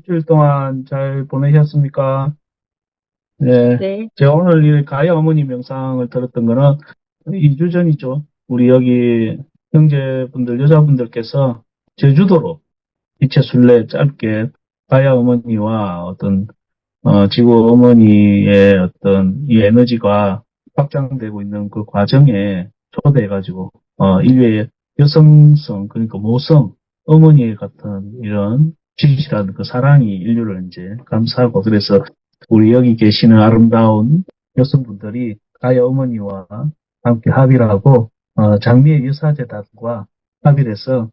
일주일 동안 잘 보내셨습니까? 네. 네, 제가 오늘 이 가야 어머니 명상을 들었던 거는 2주 전이죠. 우리 여기 형제분들, 여자분들께서 제주도로 이채술래 짧게 가야 어머니와 어떤, 지구 어머니의 어떤 이 에너지가 확장되고 있는 그 과정에 초대해가지고, 인류의 여성성, 그러니까 모성, 어머니 같은 이런 진실한 그 사랑이 인류를 이제 감싸고, 그래서 우리 여기 계시는 아름다운 여성분들이 가야 어머니와 함께 합의를 하고, 장미의 유사재단과 합의를 해서,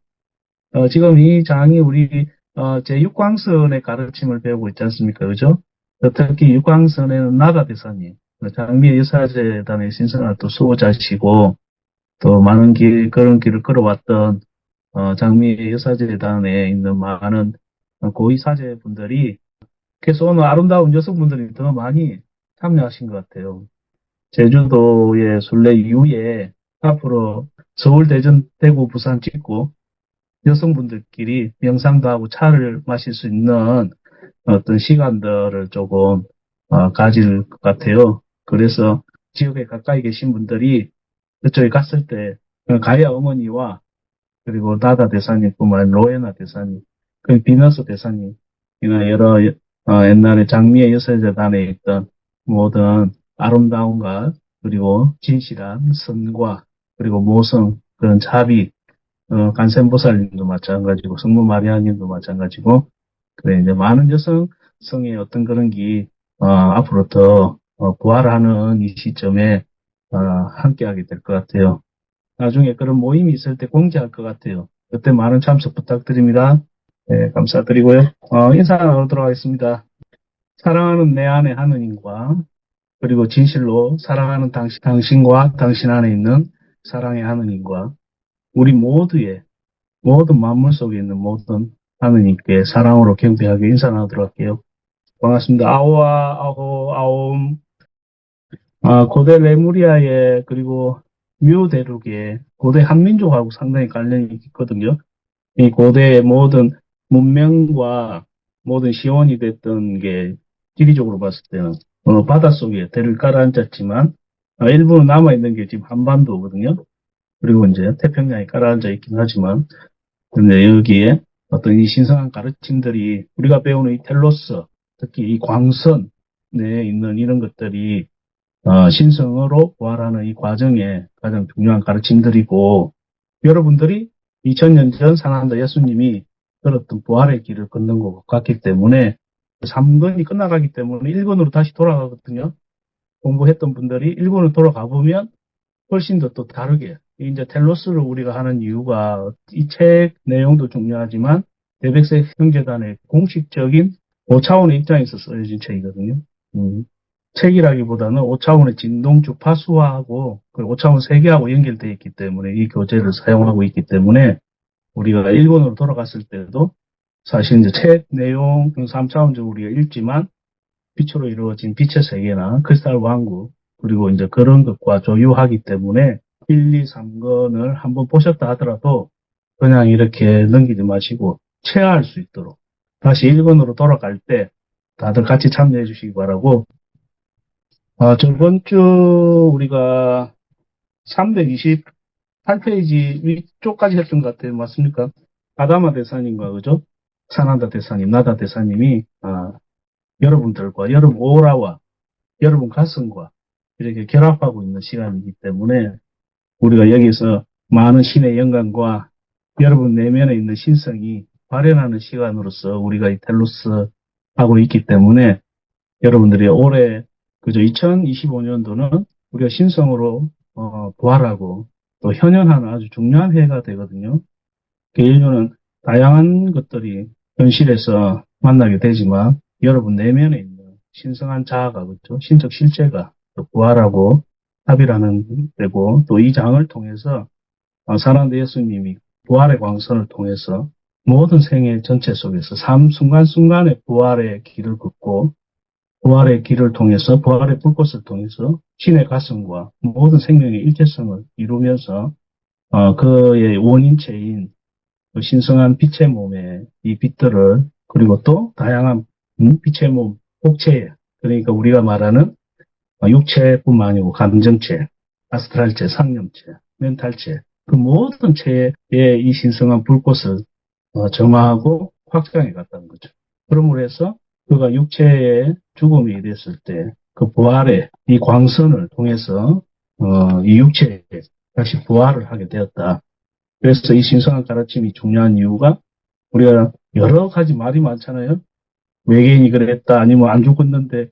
지금 이 장이 우리, 제6광선의 가르침을 배우고 있지 않습니까? 그죠? 특히 6광선에는 나가 대사님, 장미의 유사재단의 신성한 또 수호자시고, 또 많은 그런 길을 걸어왔던, 장미의 유사재단에 있는 많은 고위 사제분들이 그래서 오늘 아름다운 여성분들이 더 많이 참여하신 것 같아요. 제주도의 순례 이후에 앞으로 서울, 대전, 대구, 부산 찍고 여성분들끼리 명상도 하고 차를 마실 수 있는 어떤 시간들을 조금 가질 것 같아요. 그래서 지역에 가까이 계신 분들이 그쪽에 갔을 때 가야 어머니와 그리고 나다 대사님뿐만 아니라 로에나 대사님, 그 비너스 대사님, 이나 여러 옛날에 장미의 여세재단에 있던 모든 아름다움과 그리고 진실한 선과 그리고 모성 그런 자비, 간센보살님도 마찬가지고 성모 마리아님도 마찬가지고 그래 이제 많은 여성성의 어떤 그런 게 앞으로 더 부활하는 이 시점에 함께하게 될 것 같아요. 나중에 그런 모임이 있을 때 공지할 것 같아요. 그때 많은 참석 부탁드립니다. 네, 감사드리고요. 인사 나누도록 하겠습니다. 사랑하는 내 안에 하느님과 그리고 진실로 사랑하는 당신과 당신 안에 있는 사랑의 하느님과 우리 모두의 모든 만물 속에 있는 모든 하느님께 사랑으로 경배하게 인사 나누도록 할게요. 반갑습니다. 아오아 아호 아옴. 고대 레무리아의 그리고 묘대륙의 고대 한민족하고 상당히 관련이 있거든요. 이 고대의 모든 문명과 모든 시원이 됐던 게 지리적으로 봤을 때는 바닷속에 대를 깔아앉았지만 일부는 남아있는 게 지금 한반도거든요. 그리고 이제 태평양에 깔아앉아 있긴 하지만 근데 여기에 어떤 이 신성한 가르침들이 우리가 배우는 이 텔로스 특히 이 광선에 있는 이런 것들이 신성으로 부활하는 이 과정에 가장 중요한 가르침들이고, 여러분들이 2000년 전 사랑한다 예수님이 걸었던 부활의 길을 걷는 것 같기 때문에, 3권이 끝나가기 때문에 1권으로 다시 돌아가거든요. 공부했던 분들이 1권으로 돌아가 보면 훨씬 더 또 다르게, 이제 텔로스를 우리가 하는 이유가 이 책 내용도 중요하지만, 대백색 형제단의 공식적인 5차원의 입장에서 쓰여진 책이거든요. 책이라기보다는 5차원의 진동 주파수하고 그 5차원 세계하고 연결되어 있기 때문에 이 교재를 사용하고 있기 때문에 우리가 일본으로 돌아갔을 때도 사실 이제 책 내용 3차원적으로 우리가 읽지만 빛으로 이루어진 빛의 세계나 크리스탈 왕국 그리고 이제 그런 것과 조유하기 때문에 1, 2, 3권을 한번 보셨다 하더라도 그냥 이렇게 넘기지 마시고 체화할 수 있도록 다시 1권으로 돌아갈 때 다들 같이 참여해 주시기 바라고 저번 주 우리가 328페이지 위쪽까지 했던 것 같아요. 맞습니까? 아다마 대사님과 그죠? 사난다 대사님, 나다 대사님이 여러분들과 여러분 오라와 여러분 가슴과 이렇게 결합하고 있는 시간이기 때문에 우리가 여기서 많은 신의 영광과 여러분 내면에 있는 신성이 발현하는 시간으로서 우리가 이 텔로스 하고 있기 때문에 여러분들이 올해 그죠? 2025년도는 우리가 신성으로 부활하고 또 현현하는 아주 중요한 해가 되거든요. 그 인류는 다양한 것들이 현실에서 만나게 되지만 여러분 내면에 있는 신성한 자아가 그렇죠? 신적 실제가 또 부활하고 합의라는 되고 또 이 장을 통해서 사랑대 예수님이 부활의 광선을 통해서 모든 생애 전체 속에서 삶 순간순간의 부활의 길을 걷고 부활의 길을 통해서 부활의 불꽃을 통해서 신의 가슴과 모든 생명의 일체성을 이루면서 그의 원인체인 그 신성한 빛의 몸에 이 빛들을 그리고 또 다양한 빛의 몸, 복체, 그러니까 우리가 말하는 육체뿐만 아니고 감정체, 아스트랄체, 상념체, 멘탈체, 그 모든 체에 이 신성한 불꽃을 점화하고 확장해 갔다는 거죠. 그러므로 해서 그가 육체의 죽음이 됐을 때 그 부활의 이 광선을 통해서 이 육체에 다시 부활을 하게 되었다. 그래서 이 신성한 가르침이 중요한 이유가 우리가 여러 가지 말이 많잖아요. 외계인이 그랬다, 아니면 안 죽었는데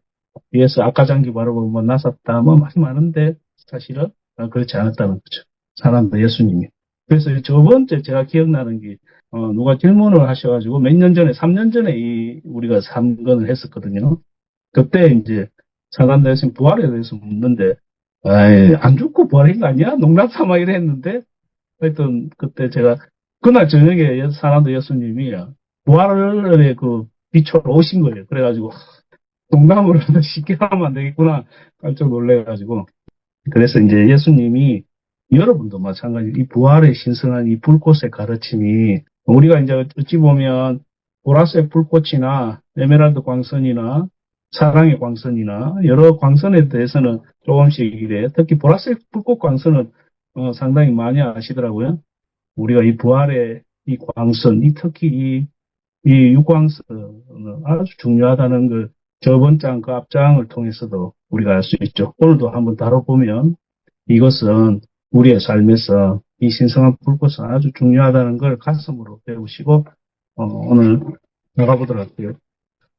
위에서 악가장기 바르고 뭐 나섰다, 뭐 말이 많은데 사실은 그렇지 않았다는 거죠. 사람도 예수님이. 그래서 저번째 제가 기억나는 게 누가 질문을 하셔가지고 몇 년 전에, 3년 전에 우리가 삼건을 했었거든요. 그때 이제 사람들 예수님 부활에 대해서 묻는데, 아이, 안 죽고 부활한 거 아니야? 농담 삼아 이랬는데, 하여튼 그때 제가 그날 저녁에 사람들 예수님이 부활의 그 빛으로 오신 거예요. 그래가지고 농담으로 쉽게 하면 안 되겠구나 깜짝 놀래가지고. 그래서 이제 예수님이 여러분도 마찬가지 이 부활의 신성한 이 불꽃의 가르침이 우리가 이제 어찌 보면 보라색 불꽃이나 에메랄드 광선이나 사랑의 광선이나 여러 광선에 대해서는 조금씩 이래 특히 보라색 불꽃 광선은 상당히 많이 아시더라고요. 우리가 이 부활의 이 광선, 특히 이 육광선은 아주 중요하다는 걸 저번 장 그 앞장을 통해서도 우리가 알 수 있죠. 오늘도 한번 다뤄보면 이것은 우리의 삶에서 이 신성한 불꽃은 아주 중요하다는 걸 가슴으로 배우시고 오늘 나가보도록 할게요.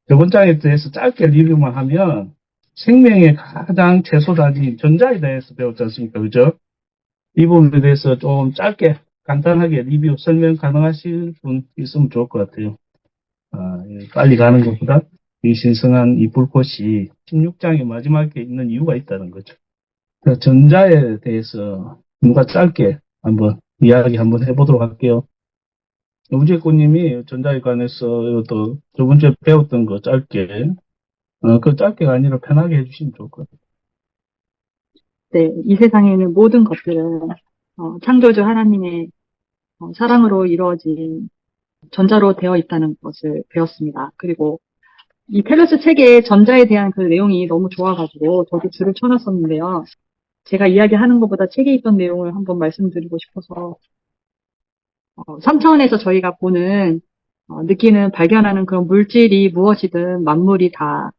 저번 장에 대해서 짧게 리뷰만 하면 생명의 가장 최소단위 전자에 대해서 배웠지 않습니까? 그죠? 이 부분에 대해서 좀 짧게 간단하게 리뷰 설명 가능하실 분 있으면 좋을 것 같아요. 빨리 가는 것보다 이 신성한 이 불꽃이 16장의 마지막에 있는 이유가 있다는 거죠. 전자에 대해서 누가 짧게 한번 이야기 한번 해보도록 할게요. 우재꽃님이 전자에 관해서 또 저번 주에 배웠던 거 짧게, 그 짧게가 아니라 편하게 해주시면 좋을 것 같아요. 네, 이 세상에 있는 모든 것들은 창조주 하나님의 사랑으로 이루어진 전자로 되어 있다는 것을 배웠습니다. 그리고 이 텔레스 책에 전자에 대한 그 내용이 너무 좋아가지고 저도 줄을 쳐놨었는데요. 제가 이야기하는 것보다 책에 있던 내용을 한번 말씀드리고 싶어서 3차원에서 저희가 보는 느끼는 발견하는 그런 물질이 무엇이든 만물이 다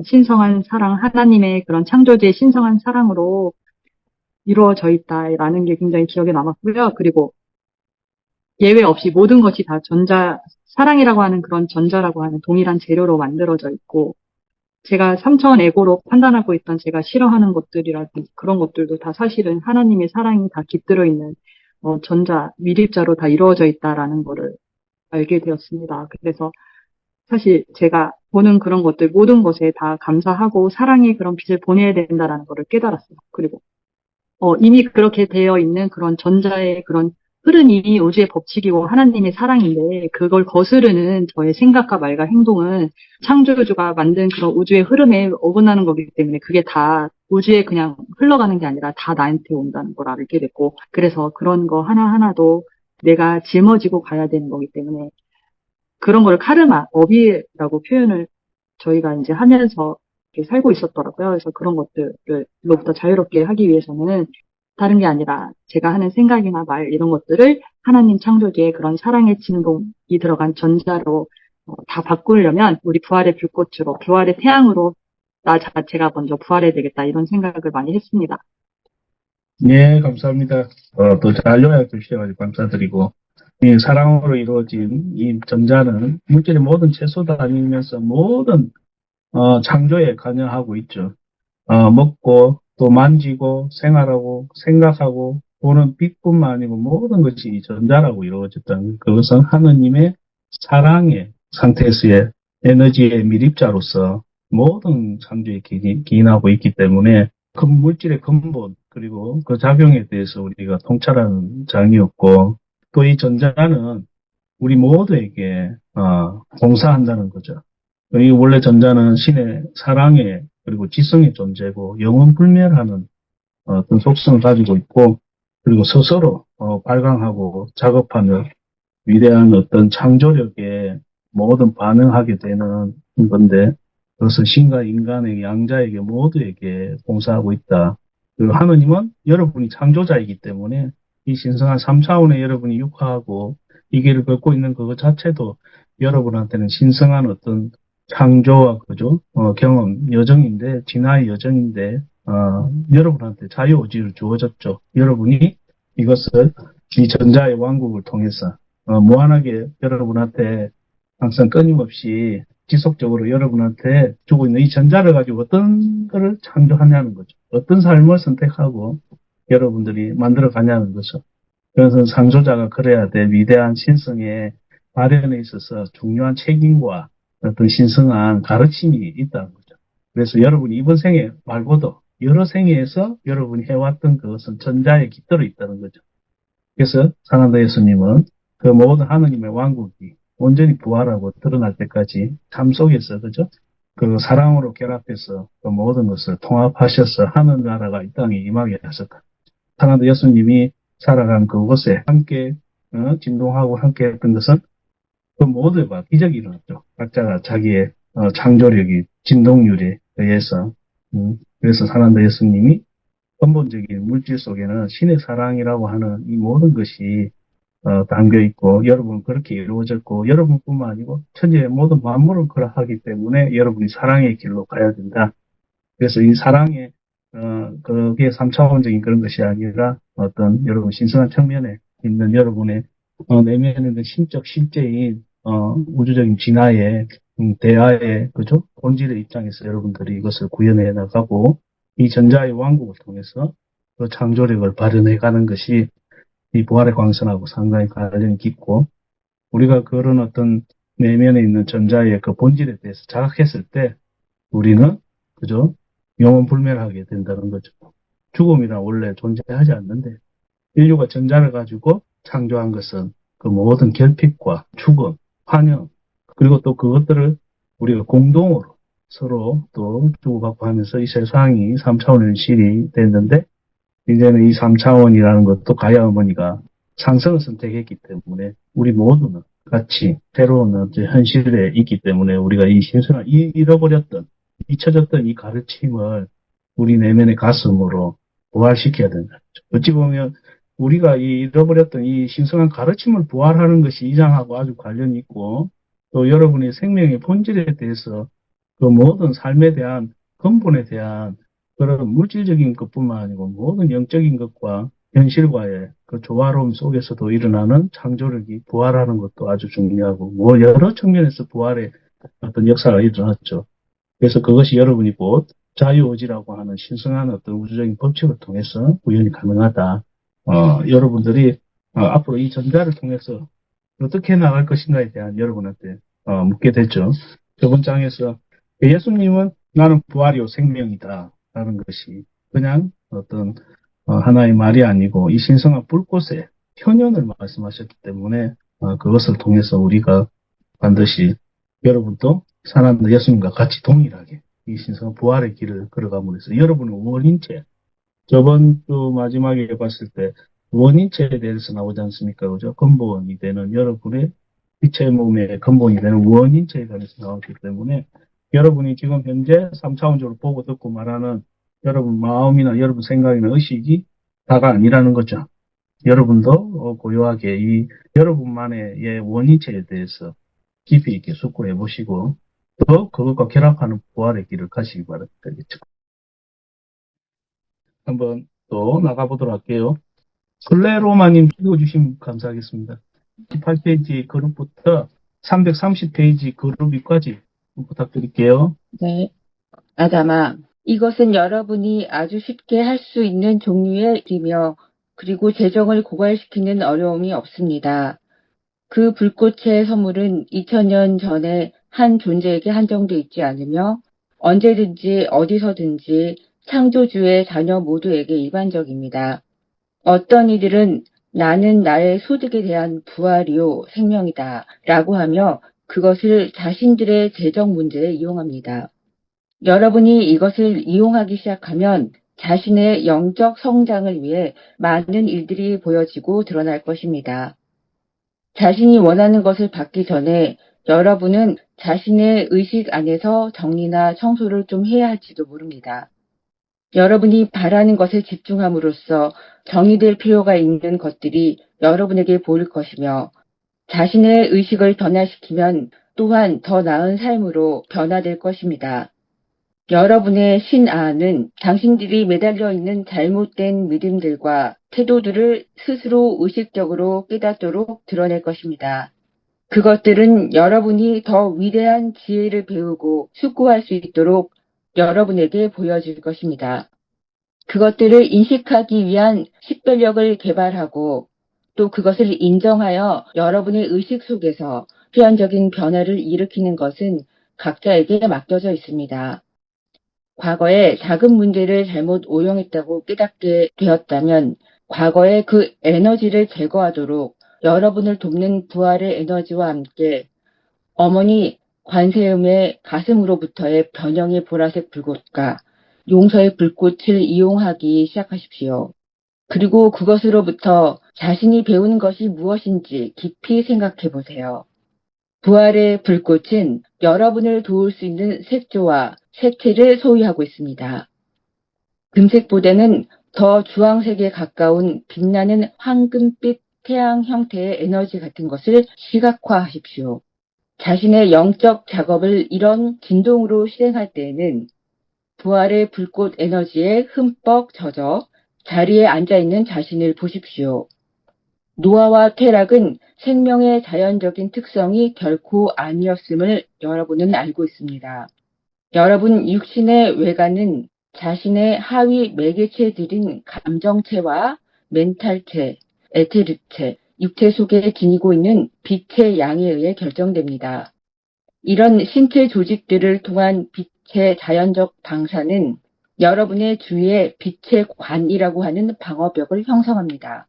신성한 사랑, 하나님의 그런 창조주의 신성한 사랑으로 이루어져 있다라는 게 굉장히 기억에 남았고요. 그리고 예외 없이 모든 것이 다 전자, 사랑이라고 하는 그런 전자라고 하는 동일한 재료로 만들어져 있고, 제가 3차원 에고로 판단하고 있던 제가 싫어하는 것들이라든지 그런 것들도 다 사실은 하나님의 사랑이 다 깃들어 있는 전자, 미립자로 다 이루어져 있다라는 거를 알게 되었습니다. 그래서 사실 제가 보는 그런 것들, 모든 것에 다 감사하고 사랑의 그런 빛을 보내야 된다라는 거를 깨달았어요. 그리고 이미 그렇게 되어 있는 그런 전자의 그런 흐름이 우주의 법칙이고 하나님의 사랑인데 그걸 거스르는 저의 생각과 말과 행동은 창조주가 만든 그런 우주의 흐름에 어긋나는 거기 때문에 그게 다 우주에 그냥 흘러가는 게 아니라 다 나한테 온다는 걸 알게 됐고 그래서 그런 거 하나하나도 내가 짊어지고 가야 되는 거기 때문에 그런 걸 카르마, 업이라고 표현을 저희가 이제 하면서 이렇게 살고 있었더라고요. 그래서 그런 것들로부터 자유롭게 하기 위해서는 다른 게 아니라 제가 하는 생각이나 말 이런 것들을 하나님 창조주의 그런 사랑의 진동이 들어간 전자로 다 바꾸려면 우리 부활의 불꽃으로, 부활의 태양으로 나 자체가 먼저 부활해야 되겠다 이런 생각을 많이 했습니다. 네, 감사합니다. 또 잘 요약해 주셔가지고 감사드리고 이 사랑으로 이루어진 이 전자는 물질의 모든 채소도 아니면서 모든 창조에 관여하고 있죠. 먹고 또 만지고 생활하고 생각하고 보는 빛뿐만 아니고 모든 것이 이 전자라고 이루어졌다는 그것은 하느님의 사랑의 상태에서의 에너지의 밀입자로서 모든 창조에 기인하고 있기 때문에 그 물질의 근본 그리고 그 작용에 대해서 우리가 통찰하는 장이었고 또 이 전자는 우리 모두에게 봉사한다는 거죠. 이 원래 전자는 신의 사랑의 그리고 지성의 존재고 영원 불멸하는 어떤 속성을 가지고 있고 그리고 스스로 발광하고 작업하는 위대한 어떤 창조력의 모든 반응하게 되는 건데, 그것은 신과 인간의 양자에게 모두에게 봉사하고 있다. 그리고 하느님은 여러분이 창조자이기 때문에 이 신성한 3차원의 여러분이 육화하고 이 길을 걷고 있는 그것 자체도 여러분한테는 신성한 어떤 창조와 그죠? 경험, 여정인데, 진화의 여정인데, 여러분한테 자유의지를 주어졌죠. 여러분이 이것을 이 전자의 왕국을 통해서 무한하게 여러분한테 항상 끊임없이 지속적으로 여러분한테 주고 있는 이 전자를 가지고 어떤 것을 창조하냐는 거죠. 어떤 삶을 선택하고 여러분들이 만들어 가냐는 거죠. 그래서 창조자가 그래야 될 위대한 신성의 발현에 있어서 중요한 책임과 어떤 신성한 가르침이 있다는 거죠. 그래서 여러분이 이번 생에 말고도 여러 생에서 여러분이 해왔던 그것은 전자에 깃들어 있다는 거죠. 그래서 사랑하는 예수님은 그 모든 하느님의 왕국이 온전히 부활하고 드러날 때까지 삶 속에서 그죠? 그 사랑으로 결합해서 그 모든 것을 통합하셔서 하늘나라가 이 땅에 임하게 하셨다. 사랑하는 예수님이 살아간 그곳에 함께 진동하고 함께 했던 것은 그 모두가 기적이 일어났죠. 각자가 자기의 창조력이 진동률에 의해서 그래서 사랑하는 예수님이 근본적인 물질 속에는 신의 사랑이라고 하는 이 모든 것이 담겨 있고 여러분은 그렇게 이루어졌고 여러분뿐만 아니고 천지의 모든 만물을 그러하기 때문에 여러분이 사랑의 길로 가야 된다. 그래서 이 사랑의 그게 3차원적인 그런 것이 아니라 어떤 여러분 신선한 측면에 있는 여러분의 내면에 있는 신적 실제인 우주적인 진화의 대화의 그죠? 본질의 입장에서 여러분들이 이것을 구현해 나가고 이 전자의 왕국을 통해서 그 창조력을 발현해가는 것이 이 부활의 광선하고 상당히 관련이 깊고 우리가 그런 어떤 내면에 있는 전자의 그 본질에 대해서 자각했을 때 우리는 그죠? 영원불멸하게 된다는 거죠. 죽음이란 원래 존재하지 않는데 인류가 전자를 가지고 창조한 것은 그 모든 결핍과 죽음, 환영 그리고 또 그것들을 우리가 공동으로 서로 또 주고받고 하면서 이 세상이 3차원의 현실이 됐는데 이제는 이 3차원이라는 것도 가야 어머니가 상승을 선택했기 때문에 우리 모두는 같이 새로운 현실에 있기 때문에 우리가 이 신선한 잃어버렸던 잊혀졌던 이 가르침을 우리 내면의 가슴으로 부활시켜야 된다. 어찌 보면 우리가 이 잃어버렸던 이 신성한 가르침을 부활하는 것이 이장하고 아주 관련이 있고 또 여러분의 생명의 본질에 대해서 그 모든 삶에 대한 근본에 대한 그런 물질적인 것뿐만 아니고 모든 영적인 것과 현실과의 그 조화로움 속에서도 일어나는 창조력이 부활하는 것도 아주 중요하고 뭐 여러 측면에서 부활의 어떤 역사가 일어났죠. 그래서 그것이 여러분이 곧 자유의지라고 하는 신성한 어떤 우주적인 법칙을 통해서 구현이 가능하다. 여러분들이 앞으로 이 전자를 통해서 어떻게 나갈 것인가에 대한 여러분한테 묻게 됐죠. 저번 장에서 예수님은 나는 부활이요 생명이다 라는 것이 그냥 어떤 하나의 말이 아니고 이 신성한 불꽃의 현현을 말씀하셨기 때문에 그것을 통해서 우리가 반드시 여러분도 사랑하는 예수님과 같이 동일하게 이 신성한 부활의 길을 걸어감으로 해서 여러분의 원인체 저번 주 마지막에 봤을 때 원인체에 대해서 나오지 않습니까? 그죠? 근본이 되는 여러분의 빛의 몸의 근본이 되는 원인체에 관해서 나왔기 때문에 여러분이 지금 현재 3차원적으로 보고 듣고 말하는 여러분 마음이나 여러분 생각이나 의식이 다가 아니라는 거죠. 여러분도 고요하게 이 여러분만의 원인체에 대해서 깊이 있게 숙고해 보시고 또 그것과 결합하는 부활의 길을 가시기 바랍니다. 그렇죠? 한번 또 나가보도록 할게요. 클레로마님 읽어주시면 감사하겠습니다. 18페이지 그룹부터 330페이지 그룹 위까지 부탁드릴게요. 네. 아담아, 이것은 여러분이 아주 쉽게 할 수 있는 종류의 일이며 그리고 재정을 고갈시키는 어려움이 없습니다. 그 불꽃의 선물은 2000년 전에 한 존재에게 한정돼 있지 않으며 언제든지 어디서든지 창조주의 자녀 모두에게 일반적입니다. 어떤 이들은 나는 나의 소득에 대한 부활이요 생명이다 라고 하며 그것을 자신들의 재정 문제에 이용합니다. 여러분이 이것을 이용하기 시작하면 자신의 영적 성장을 위해 많은 일들이 보여지고 드러날 것입니다. 자신이 원하는 것을 받기 전에 여러분은 자신의 의식 안에서 정리나 청소를 좀 해야 할지도 모릅니다. 여러분이 바라는 것에 집중함으로써 정의될 필요가 있는 것들이 여러분에게 보일 것이며 자신의 의식을 변화시키면 또한 더 나은 삶으로 변화될 것입니다. 여러분의 신아는 당신들이 매달려 있는 잘못된 믿음들과 태도들을 스스로 의식적으로 깨닫도록 드러낼 것입니다. 그것들은 여러분이 더 위대한 지혜를 배우고 숙고할 수 있도록 여러분에게 보여줄 것입니다. 그것들을 인식하기 위한 식별력을 개발하고 또 그것을 인정하여 여러분의 의식 속에서 필연적인 변화를 일으키는 것은 각자에게 맡겨져 있습니다. 과거에 작은 문제를 잘못 오용했다고 깨닫게 되었다면 과거의 그 에너지를 제거하도록 여러분을 돕는 부활의 에너지와 함께 어머니 관세음의 가슴으로부터의 변형의 보라색 불꽃과 용서의 불꽃을 이용하기 시작하십시오. 그리고 그것으로부터 자신이 배우는 것이 무엇인지 깊이 생각해 보세요. 부활의 불꽃은 여러분을 도울 수 있는 색조와 색채를 소유하고 있습니다. 금색보다는 더 주황색에 가까운 빛나는 황금빛 태양 형태의 에너지 같은 것을 시각화하십시오. 자신의 영적 작업을 이런 진동으로 실행할 때에는 부활의 불꽃 에너지에 흠뻑 젖어 자리에 앉아있는 자신을 보십시오. 노화와 퇴락은 생명의 자연적인 특성이 결코 아니었음을 여러분은 알고 있습니다. 여러분 육신의 외관은 자신의 하위 매개체들인 감정체와 멘탈체, 에테르체, 육체 속에 지니고 있는 빛의 양에 의해 결정됩니다. 이런 신체 조직들을 통한 빛의 자연적 방사는 여러분의 주위에 빛의 관이라고 하는 방어벽을 형성합니다.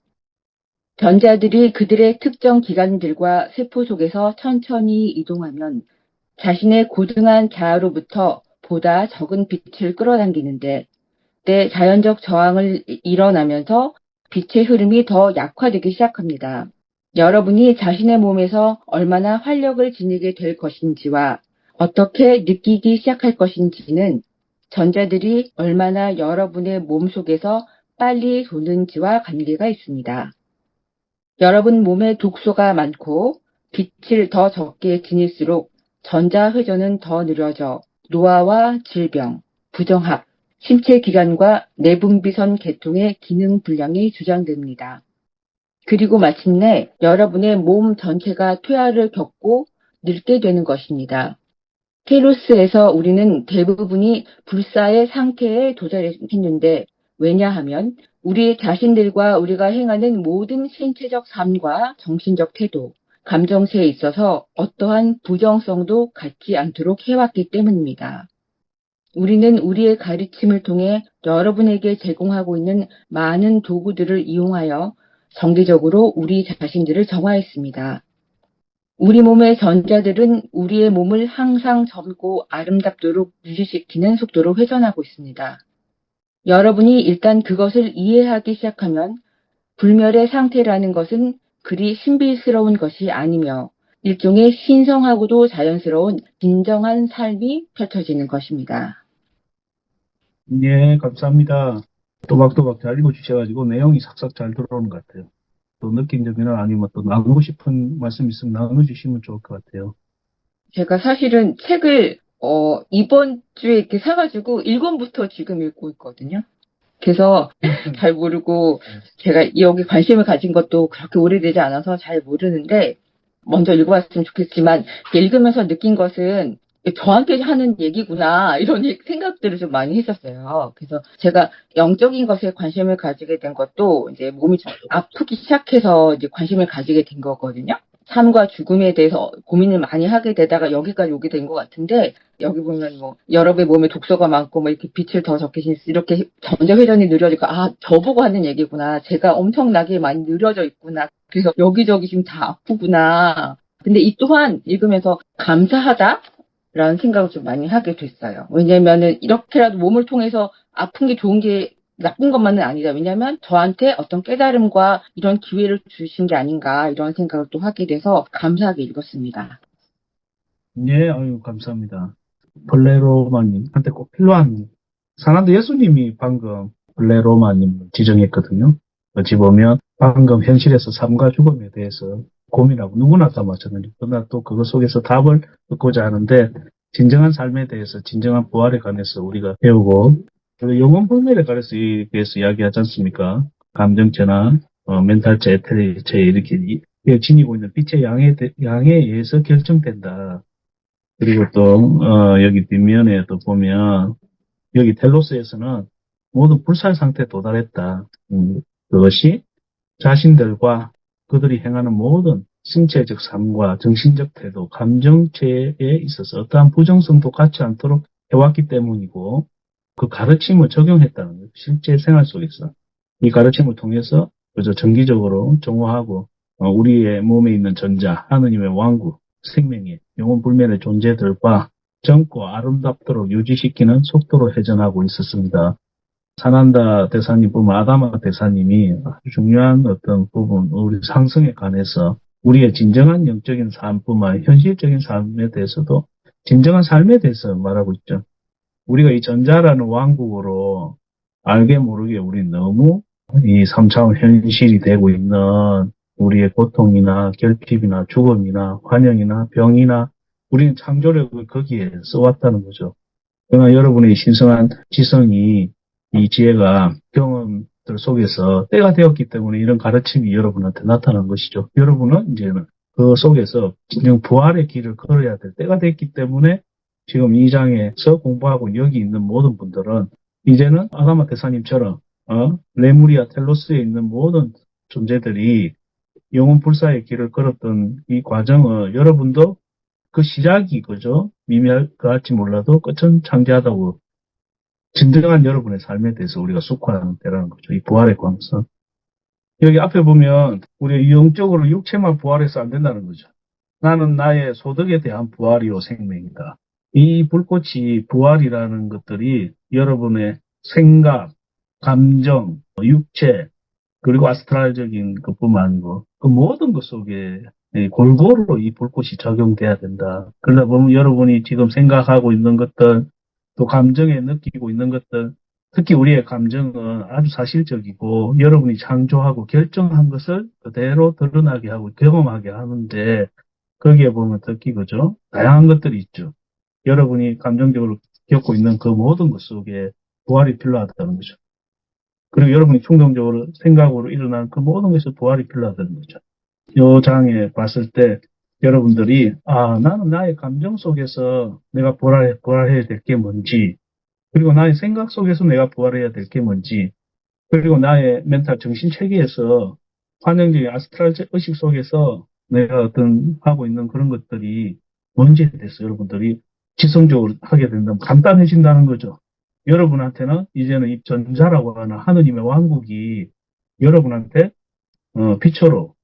전자들이 그들의 특정 기관들과 세포 속에서 천천히 이동하면 자신의 고등한 자아로부터 보다 적은 빛을 끌어당기는데 때 자연적 저항을 일어나면서 빛의 흐름이 더 약화되기 시작합니다. 여러분이 자신의 몸에서 얼마나 활력을 지니게 될 것인지와 어떻게 느끼기 시작할 것인지는 전자들이 얼마나 여러분의 몸 속에서 빨리 도는지와 관계가 있습니다. 여러분 몸에 독소가 많고 빛을 더 적게 지닐수록 전자 회전은 더 느려져 노화와 질병, 부정합, 신체 기관과 내분비선 계통의 기능 불량이 주장됩니다. 그리고 마침내 여러분의 몸 전체가 퇴화를 겪고 늙게 되는 것입니다. 테로스에서 우리는 대부분이 불사의 상태에 도달했는데 왜냐하면 우리 자신들과 우리가 행하는 모든 신체적 삶과 정신적 태도, 감정세에 있어서 어떠한 부정성도 갖지 않도록 해왔기 때문입니다. 우리는 우리의 가르침을 통해 여러분에게 제공하고 있는 많은 도구들을 이용하여 정기적으로 우리 자신들을 정화했습니다. 우리 몸의 전자들은 우리의 몸을 항상 젊고 아름답도록 유지시키는 속도로 회전하고 있습니다. 여러분이 일단 그것을 이해하기 시작하면 불멸의 상태라는 것은 그리 신비스러운 것이 아니며 일종의 신성하고도 자연스러운 진정한 삶이 펼쳐지는 것입니다. 예, 감사합니다. 또박또박 잘 읽어주셔가지고 내용이 삭삭 잘 들어오는 것 같아요. 또 느낀 점이나 아니면 또 나누고 싶은 말씀 있으면 나눠주시면 좋을 것 같아요. 제가 사실은 책을 이번 주에 이렇게 사가지고 1권부터 지금 읽고 있거든요. 그래서 잘 모르고 제가 여기 관심을 가진 것도 그렇게 오래되지 않아서 잘 모르는데 먼저 읽어봤으면 좋겠지만 읽으면서 느낀 것은 저한테 하는 얘기구나 이런 생각들을 좀 많이 했었어요. 그래서 제가 영적인 것에 관심을 가지게 된 것도 이제 몸이 좀 아프기 시작해서 이제 관심을 가지게 된 거거든요. 삶과 죽음에 대해서 고민을 많이 하게 되다가 여기까지 오게 된 것 같은데 여기 보면 뭐 여러분의 몸에 독소가 많고 뭐 이렇게 빛을 더 적게 이렇게 전자 회전이 느려지고 저보고 하는 얘기구나. 제가 엄청나게 많이 느려져 있구나. 그래서 여기저기 지금 다 아프구나. 근데 이 또한 읽으면서 감사하다라는 생각을 좀 많이 하게 됐어요. 왜냐면은 이렇게라도 몸을 통해서 아픈 게 좋은 게 나쁜 것만은 아니다. 왜냐하면 저한테 어떤 깨달음과 이런 기회를 주신 게 아닌가 이런 생각을 또 하게 돼서 감사하게 읽었습니다. 예, 아유, 감사합니다. 블레로마님한테 꼭 필요한, 사난도 예수님이 방금 블레로마님을 지정했거든요. 어찌 보면 방금 현실에서 삶과 죽음에 대해서 고민하고 누구나 다 마찬가지. 그러나 또 그것 속에서 답을 듣고자 하는데 진정한 삶에 대해서, 진정한 부활에 관해서 우리가 배우고 그리고 영혼 불멸에 대해서 이야기하지 않습니까? 감정체나 멘탈체, 에테리체 이렇게 지니고 있는 빛의 양에 의해서 결정된다. 그리고 또 여기 뒷면에 또 보면 여기 텔로스에서는 모두 불살 상태에 도달했다. 그것이 자신들과 그들이 행하는 모든 신체적 삶과 정신적 태도, 감정체에 있어서 어떠한 부정성도 갖지 않도록 해왔기 때문이고 그 가르침을 적용했다는 거예요. 실제 생활 속에서. 이 가르침을 통해서 그저 정기적으로 정화하고 우리의 몸에 있는 전자, 하느님의 왕국, 생명의 영혼 불멸의 존재들과 젊고 아름답도록 유지시키는 속도로 회전하고 있었습니다. 사난다 대사님뿐만 아다마 대사님이 아주 중요한 어떤 부분, 우리 상승에 관해서 우리의 진정한 영적인 삶뿐만 아니라 현실적인 삶에 대해서도 진정한 삶에 대해서 말하고 있죠. 우리가 이 전자라는 왕국으로 알게 모르게 우리 너무 이 3차원 현실이 되고 있는 우리의 고통이나 결핍이나 죽음이나 환영이나 병이나 우리는 창조력을 거기에 써왔다는 거죠. 그러나 여러분의 신성한 지성이 이 지혜가 경험들 속에서 때가 되었기 때문에 이런 가르침이 여러분한테 나타난 것이죠. 여러분은 이제는 그 속에서 진정 부활의 길을 걸어야 될 때가 됐기 때문에 지금 이 장에서 공부하고 여기 있는 모든 분들은 이제는 아가마 대사님처럼 레무리아 텔로스에 있는 모든 존재들이 영혼 불사의 길을 걸었던 이 과정을 여러분도 그 시작이 그죠? 미미할 것 같지 몰라도 끝은 창대하다고 진정한 여러분의 삶에 대해서 우리가 숙고하는 때라는 거죠. 이 부활의 광선. 여기 앞에 보면 우리 영적으로 육체만 부활해서 안 된다는 거죠. 나는 나의 소득에 대한 부활이요 생명이다. 이 불꽃이 부활이라는 것들이 여러분의 생각, 감정, 육체, 그리고 아스트랄적인 것뿐만 아니고 그 모든 것 속에 골고루 이 불꽃이 적용돼야 된다. 그러다 보면 여러분이 지금 생각하고 있는 것들, 또 감정에 느끼고 있는 것들, 특히 우리의 감정은 아주 사실적이고 여러분이 창조하고 결정한 것을 그대로 드러나게 하고 경험하게 하는데 거기에 보면 특히 그죠? 다양한 것들이 있죠. 여러분이 감정적으로 겪고 있는 그 모든 것 속에 부활이 필요하다는 거죠. 그리고 여러분이 충동적으로 생각으로 일어나는 그 모든 것에서 부활이 필요하다는 거죠. 이 장에 봤을 때 여러분들이 나는 나의 감정 속에서 내가 부활해야 될 게 뭔지 그리고 나의 생각 속에서 내가 부활해야 될 게 뭔지 그리고 나의 멘탈 정신 체계에서 환영적인 아스트랄 의식 속에서 내가 어떤 하고 있는 그런 것들이 뭔지에 대해서 여러분들이 지성적으로 하게 된다면 간단해진다는 거죠. 여러분한테는 이제는 이 전자라고 하는 하느님의 왕국이 여러분한테 빛으로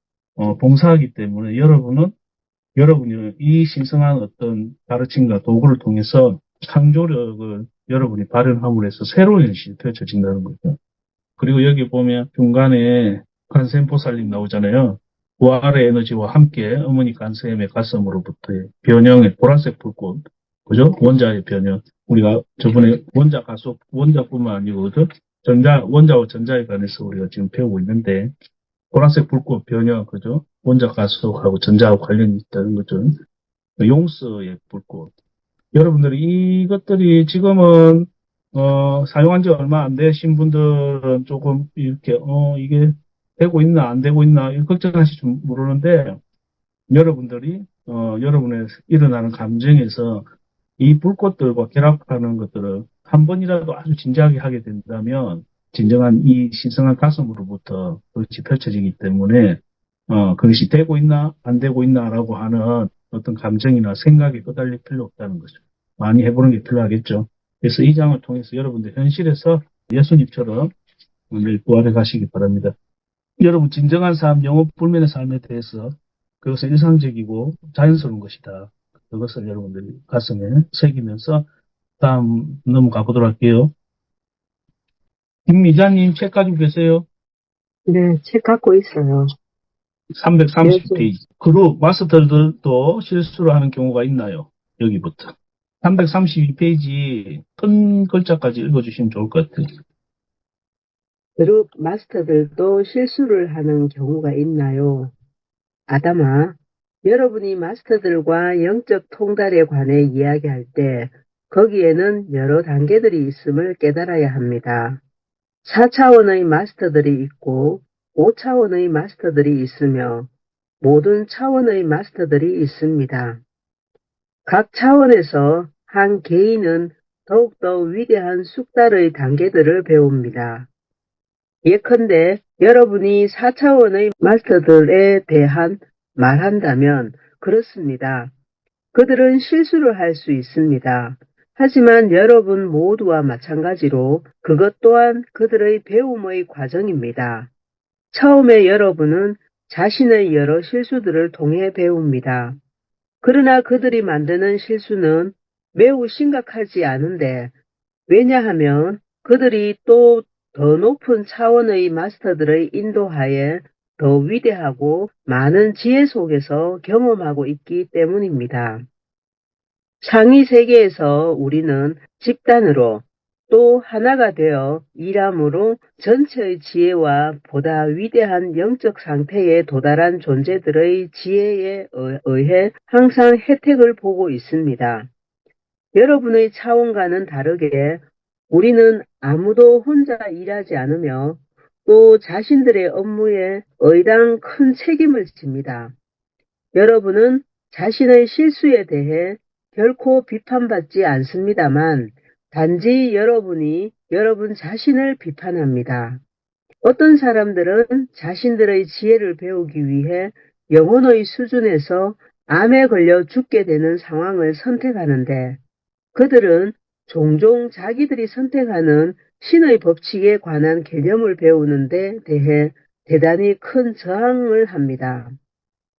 봉사하기 때문에 여러분이 이 신성한 어떤 가르침과 도구를 통해서 창조력을 여러분이 발현함으로 해서 새로운 현실이 펼쳐진다는 거죠. 그리고 여기 보면 중간에 관세음보살님 나오잖아요. 부활의 에너지와 함께 어머니 관세음의 가슴으로부터의 변형의 보라색 불꽃, 그죠? 원자의 변형. 우리가 저번에 원자 가속, 원자뿐만 아니고, 그죠? 원자와 전자에 관해서 우리가 지금 배우고 있는데, 보라색 불꽃 변형, 그죠? 원자 가속하고 전자하고 관련이 있다는 거죠. 용서의 불꽃. 여러분들이 이것들이 지금은 사용한 지 얼마 안 되신 분들은 조금 이렇게 이게 되고 있나 안 되고 있나 걱정하실지 좀 모르는데 여러분들이 여러분의 일어나는 감정에서 이 불꽃들과 결합하는 것들을 한 번이라도 아주 진지하게 하게 된다면 진정한 이 신성한 가슴으로부터 그것이 펼쳐지기 때문에 그것이 되고 있나 안 되고 있나라고 하는 어떤 감정이나 생각에 끄달릴 필요 없다는 거죠. 많이 해보는 게 필요하겠죠. 그래서 이 장을 통해서 여러분들 현실에서 예수님처럼 오늘 부활해 가시기 바랍니다. 여러분 진정한 삶, 영혼 불면의 삶에 대해서 그것은 일상적이고 자연스러운 것이다. 그것을 여러분들이 가슴에 새기면서 다음 넘어가 보도록 할게요. 김미자님 책 가지고 계세요? 네, 책 갖고 있어요. 330페이지. 그룹 마스터들도 실수를 하는 경우가 있나요? 여기부터. 332페이지 큰 글자까지 읽어주시면 좋을 것 같아요. 그룹 마스터들도 실수를 하는 경우가 있나요? 아담아, 여러분이 마스터들과 영적 통달에 관해 이야기할 때 거기에는 여러 단계들이 있음을 깨달아야 합니다. 4차원의 마스터들이 있고 5차원의 마스터들이 있으며 모든 차원의 마스터들이 있습니다. 각 차원에서 한 개인은 더욱더 위대한 숙달의 단계들을 배웁니다. 예컨대 여러분이 4차원의 마스터들에 대한 말한다면 그렇습니다. 그들은 실수를 할 수 있습니다. 하지만 여러분 모두와 마찬가지로 그것 또한 그들의 배움의 과정입니다. 처음에 여러분은 자신의 여러 실수들을 통해 배웁니다. 그러나 그들이 만드는 실수는 매우 심각하지 않은데 왜냐하면 그들이 또 더 높은 차원의 마스터들의 인도하에 더 위대하고 많은 지혜 속에서 경험하고 있기 때문입니다. 상위 세계에서 우리는 집단으로 또 하나가 되어 일함으로 전체의 지혜와 보다 위대한 영적 상태에 도달한 존재들의 지혜에 의해 항상 혜택을 보고 있습니다. 여러분의 차원과는 다르게 우리는 아무도 혼자 일하지 않으며 또 자신들의 업무에 의당 큰 책임을 집니다. 여러분은 자신의 실수에 대해 결코 비판받지 않습니다만 단지 여러분이 여러분 자신을 비판합니다. 어떤 사람들은 자신들의 지혜를 배우기 위해 영혼의 수준에서 암에 걸려 죽게 되는 상황을 선택하는데 그들은 종종 자기들이 선택하는 신의 법칙에 관한 개념을 배우는 데 대해 대단히 큰 저항을 합니다.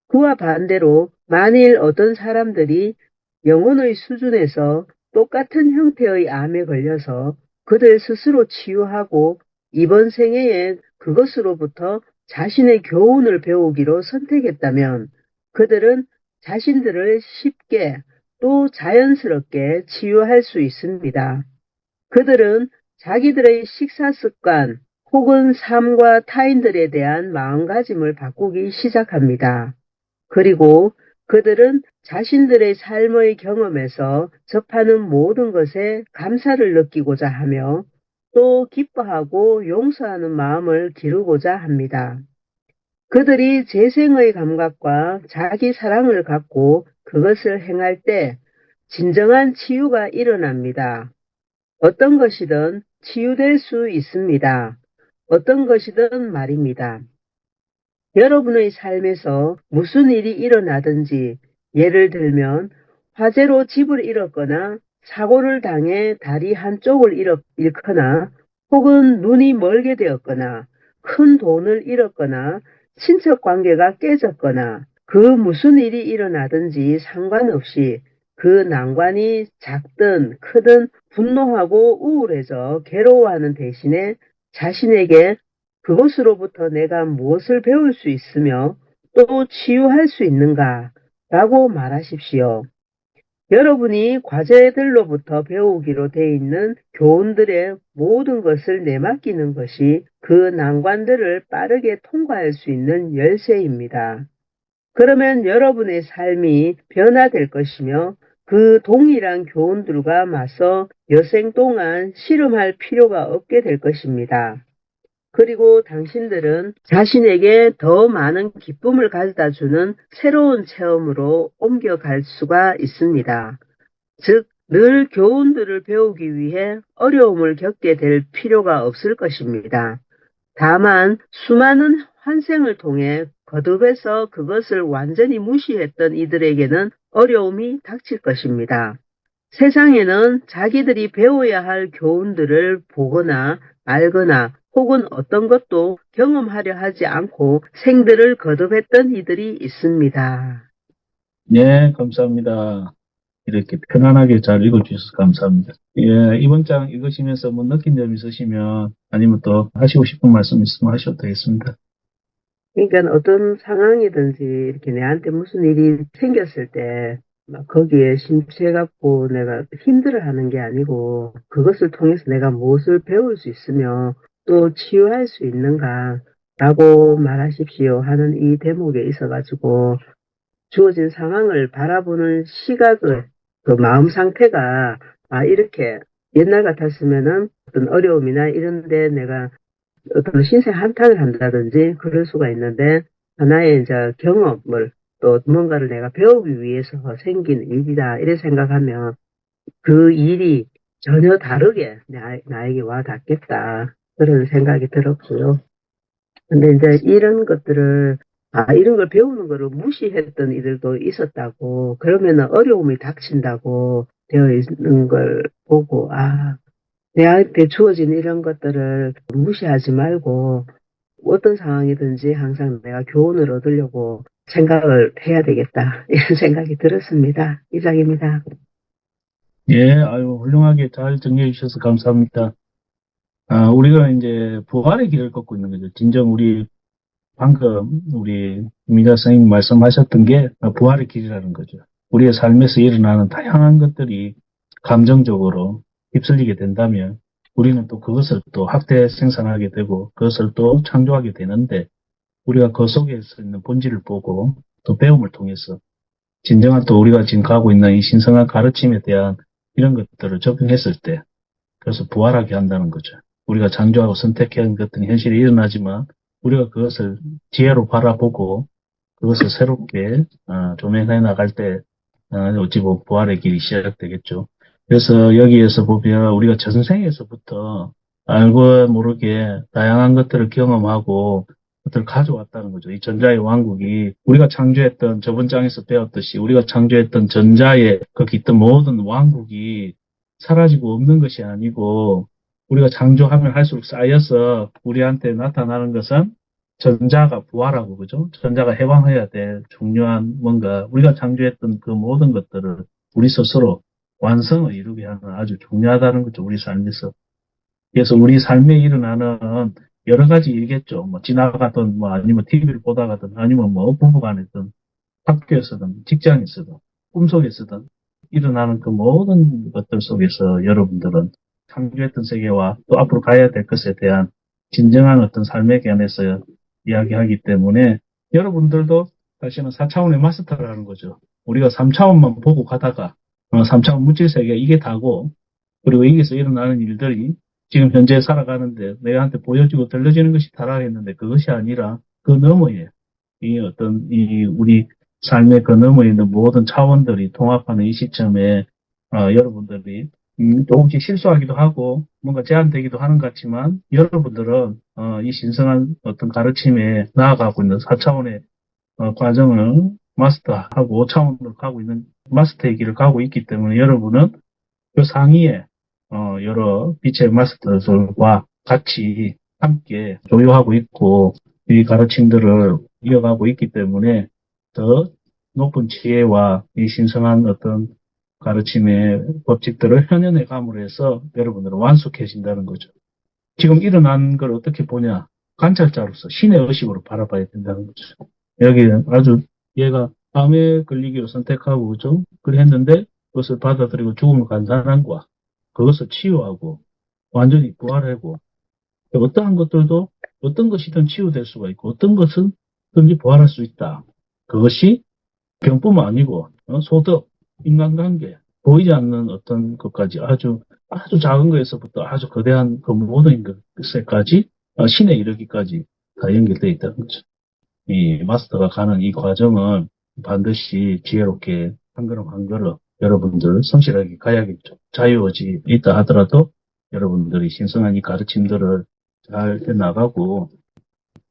그와 반대로 만일 어떤 사람들이 영혼의 수준에서 똑같은 형태의 암에 걸려서 그들 스스로 치유하고 이번 생애에 그것으로부터 자신의 교훈을 배우기로 선택했다면 그들은 자신들을 쉽게 또 자연스럽게 치유할 수 있습니다. 그들은 자기들의 식사 습관 혹은 삶과 타인들에 대한 마음가짐을 바꾸기 시작합니다. 그리고 그들은 자신들의 삶의 경험에서 접하는 모든 것에 감사를 느끼고자 하며 또 기뻐하고 용서하는 마음을 기르고자 합니다. 그들이 재생의 감각과 자기 사랑을 갖고 그것을 행할 때 진정한 치유가 일어납니다. 어떤 것이든 치유될 수 있습니다. 어떤 것이든 말입니다. 여러분의 삶에서 무슨 일이 일어나든지 예를 들면 화재로 집을 잃었거나 사고를 당해 다리 한쪽을 잃거나 혹은 눈이 멀게 되었거나 큰 돈을 잃었거나 친척 관계가 깨졌거나 그 무슨 일이 일어나든지 상관없이 그 난관이 작든 크든 분노하고 우울해져 괴로워하는 대신에 자신에게 그것으로부터 내가 무엇을 배울 수 있으며 또 치유할 수 있는가 라고 말하십시오. 여러분이 과제들로부터 배우기로 돼 있는 교훈들의 모든 것을 내맡기는 것이 그 난관들을 빠르게 통과할 수 있는 열쇠입니다. 그러면 여러분의 삶이 변화될 것이며 그 동일한 교훈들과 맞서 여생 동안 씨름할 필요가 없게 될 것입니다. 그리고 당신들은 자신에게 더 많은 기쁨을 가져다 주는 새로운 체험으로 옮겨갈 수가 있습니다. 즉, 늘 교훈들을 배우기 위해 어려움을 겪게 될 필요가 없을 것입니다. 다만 수많은 환생을 통해 거듭해서 그것을 완전히 무시했던 이들에게는 어려움이 닥칠 것입니다. 세상에는 자기들이 배워야 할 교훈들을 보거나 알거나 혹은 어떤 것도 경험하려 하지 않고 생들을 거듭했던 이들이 있습니다. 네, 감사합니다. 이렇게 편안하게 잘 읽어주셔서 감사합니다. 예, 이번 장 읽으시면서 뭐 느낀 점 있으시면 아니면 또 하시고 싶은 말씀 있으면 하셔도 되겠습니다. 그러니까 어떤 상황이든지 이렇게 내한테 무슨 일이 생겼을 때 막 거기에 심취해갖고 내가 힘들어하는 게 아니고 그것을 통해서 내가 무엇을 배울 수 있으며 또 치유할 수 있는가라고 말하십시오 하는 이 대목에 있어가지고 주어진 상황을 바라보는 시각을 그 마음 상태가 이렇게 옛날 같았으면은 어떤 어려움이나 이런데 내가 어떤 신세 한탄을 한다든지 그럴 수가 있는데 하나의 이제 경험을 또 뭔가를 내가 배우기 위해서 생긴 일이다 이래 생각하면 그 일이 전혀 다르게 나에게 와 닿겠다 그런 생각이 들었고요. 근데 이제 이런 것들을 이런 걸 배우는 거를 무시했던 이들도 있었다고 그러면은 어려움이 닥친다고 되어 있는 걸 보고 내한테 주어진 이런 것들을 무시하지 말고 어떤 상황이든지 항상 내가 교훈을 얻으려고 생각을 해야 되겠다. 이런 생각이 들었습니다. 이상입니다. 예, 아유, 훌륭하게 잘 정리해 주셔서 감사합니다. 우리가 이제 부활의 길을 걷고 있는 거죠. 진정 우리 방금 우리 미자 선생님 말씀하셨던 게 부활의 길이라는 거죠. 우리의 삶에서 일어나는 다양한 것들이 감정적으로 휩쓸리게 된다면 우리는 또 그것을 또 확대 생산하게 되고 그것을 또 창조하게 되는데 우리가 그 속에서 있는 본질을 보고 또 배움을 통해서 진정한 또 우리가 지금 가고 있는 이 신성한 가르침에 대한 이런 것들을 적용했을 때 그래서 부활하게 한다는 거죠. 우리가 창조하고 선택한 것들은 현실이 일어나지만 우리가 그것을 지혜로 바라보고 그것을 새롭게 조명해 나갈 때 어찌 보면 부활의 길이 시작되겠죠. 그래서 여기에서 보면 우리가 전생에서부터 알고 모르게 다양한 것들을 경험하고 것들을 가져왔다는 거죠. 이 전자의 왕국이 우리가 창조했던 저번 장에서 배웠듯이 우리가 창조했던 전자의 거기 있던 모든 왕국이 사라지고 없는 것이 아니고 우리가 창조하면 할수록 쌓여서 우리한테 나타나는 것은 전자가 부활하고 그죠? 전자가 해방해야 될 중요한 뭔가 우리가 창조했던 그 모든 것들을 우리 스스로 완성을 이루게 하는 아주 중요하다는 거죠. 우리 삶에서. 그래서 우리 삶에 일어나는 여러 가지 일이겠죠. 뭐 지나가든 뭐 아니면 TV를 보다가든 아니면 뭐 부부간에든 학교에서든 직장에서든 꿈속에서든 일어나는 그 모든 것들 속에서 여러분들은 창조했던 세계와 또 앞으로 가야 될 것에 대한 진정한 어떤 삶의 견해서 이야기하기 때문에 여러분들도 사실은 4차원의 마스터라는 거죠. 우리가 3차원만 보고 가다가 3차원 물질 세계 이게 다고 그리고 여기서 일어나는 일들이 지금 현재 살아가는데 내한테 보여지고 들려지는 것이 다라 했는데 그것이 아니라 그 너머에 이 어떤 이 우리 삶의 그 너머에 있는 모든 차원들이 통합하는 이 시점에 여러분들이 조금씩 실수하기도 하고 뭔가 제한되기도 하는 것 같지만 여러분들은 이 신성한 어떤 가르침에 나아가고 있는 4차원의 과정을 마스터하고 5차원으로 가고 있는 마스터의 길을 가고 있기 때문에 여러분은 그 상위에 여러 빛의 마스터들과 같이 함께 조율하고 있고 이 가르침들을 이어가고 있기 때문에 더 높은 지혜와 이 신성한 어떤 가르침의 법칙들을 현현해 감으로 해서 여러분들은 완숙해진다는 거죠. 지금 일어난 걸 어떻게 보냐? 관찰자로서 신의 의식으로 바라봐야 된다는 거죠. 여기 아주 얘가 암에 걸리기로 선택하고 그죠? 그래 했는데 그것을 받아들이고 죽음을 간 사람과 그것을 치유하고 완전히 부활하고 어떠한 것들도 어떤 것이든 치유될 수가 있고 어떤 것은 든지 부활할 수 있다. 그것이 병뿐만 아니고 소득, 인간관계, 보이지 않는 어떤 것까지 아주 작은 것에서부터 아주 거대한 그 모든 것에까지 신에 이르기까지 다 연결되어 있다는 거죠. 이 마스터가 가는 이 과정은 반드시 지혜롭게 한 걸음 한 걸음 여러분들 성실하게 가야겠죠. 자유의지 있다 하더라도 여러분들이 신성한 이 가르침들을 잘 해나가고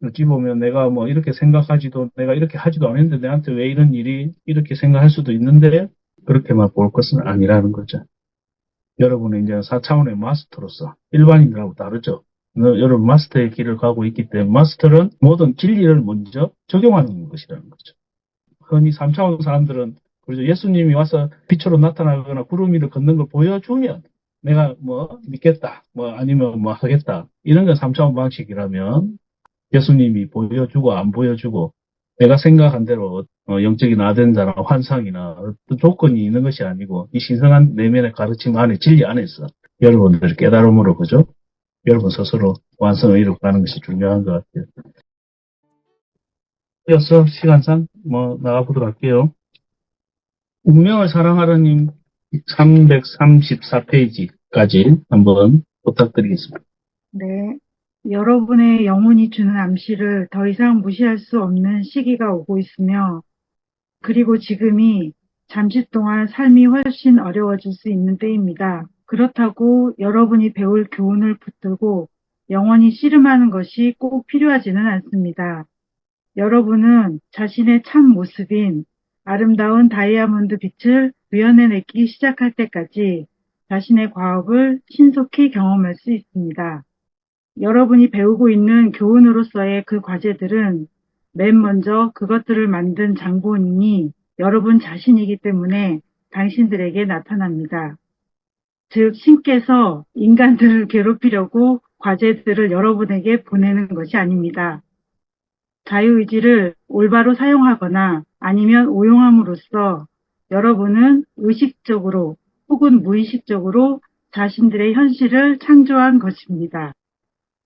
어찌 보면 내가 뭐 이렇게 생각하지도 내가 이렇게 하지도 않았는데 내한테 왜 이런 일이 이렇게 생각할 수도 있는데 그렇게만 볼 것은 아니라는 거죠. 여러분은 이제 4차원의 마스터로서 일반인들하고 다르죠. 여러분 마스터의 길을 가고 있기 때문에 마스터는 모든 진리를 먼저 적용하는 것이라는 거죠. 흔히 3차원 사람들은 그렇죠. 예수님이 와서 빛으로 나타나거나 구름 위를 걷는 걸 보여주면 내가 뭐 믿겠다, 뭐 아니면 뭐 하겠다. 이런 건 3차원 방식이라면 예수님이 보여주고 안 보여주고 내가 생각한 대로 영적인 아젠다나 환상이나 어떤 조건이 있는 것이 아니고 이 신성한 내면의 가르침 안에 진리 안에서 여러분들의 깨달음으로 그죠? 여러분 스스로 완성을 이룩하는 것이 중요한 것 같아요. 이어서 시간상 나가보도록 할게요. 운명을 사랑하라님 334페이지까지 한번 부탁드리겠습니다. 네. 여러분의 영혼이 주는 암시를 더 이상 무시할 수 없는 시기가 오고 있으며, 그리고 지금이 잠시 동안 삶이 훨씬 어려워질 수 있는 때입니다. 그렇다고 여러분이 배울 교훈을 붙들고 영원히 씨름하는 것이 꼭 필요하지는 않습니다. 여러분은 자신의 참 모습인 아름다운 다이아몬드 빛을 구현해내기 시작할 때까지 자신의 과업을 신속히 경험할 수 있습니다. 여러분이 배우고 있는 교훈으로서의 그 과제들은 맨 먼저 그것들을 만든 장본인이 여러분 자신이기 때문에 당신들에게 나타납니다. 즉, 신께서 인간들을 괴롭히려고 과제들을 여러분에게 보내는 것이 아닙니다. 자유의지를 올바로 사용하거나 아니면 오용함으로써 여러분은 의식적으로 혹은 무의식적으로 자신들의 현실을 창조한 것입니다.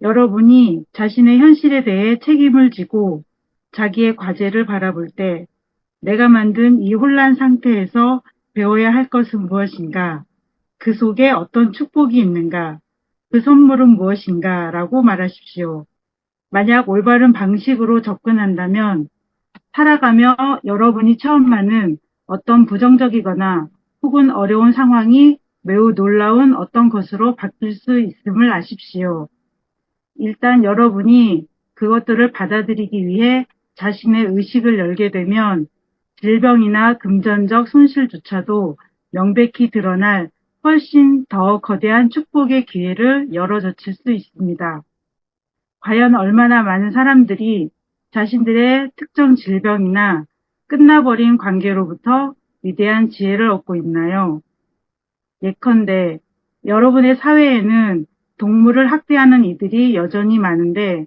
여러분이 자신의 현실에 대해 책임을 지고 자기의 과제를 바라볼 때 내가 만든 이 혼란 상태에서 배워야 할 것은 무엇인가? 그 속에 어떤 축복이 있는가? 그 선물은 무엇인가? 라고 말하십시오. 만약 올바른 방식으로 접근한다면 살아가며 여러분이 처음 하는 어떤 부정적이거나 혹은 어려운 상황이 매우 놀라운 어떤 것으로 바뀔 수 있음을 아십시오. 일단 여러분이 그것들을 받아들이기 위해 자신의 의식을 열게 되면 질병이나 금전적 손실조차도 명백히 드러날 훨씬 더 거대한 축복의 기회를 열어젖힐 수 있습니다. 과연 얼마나 많은 사람들이 자신들의 특정 질병이나 끝나버린 관계로부터 위대한 지혜를 얻고 있나요? 예컨대 여러분의 사회에는 동물을 학대하는 이들이 여전히 많은데,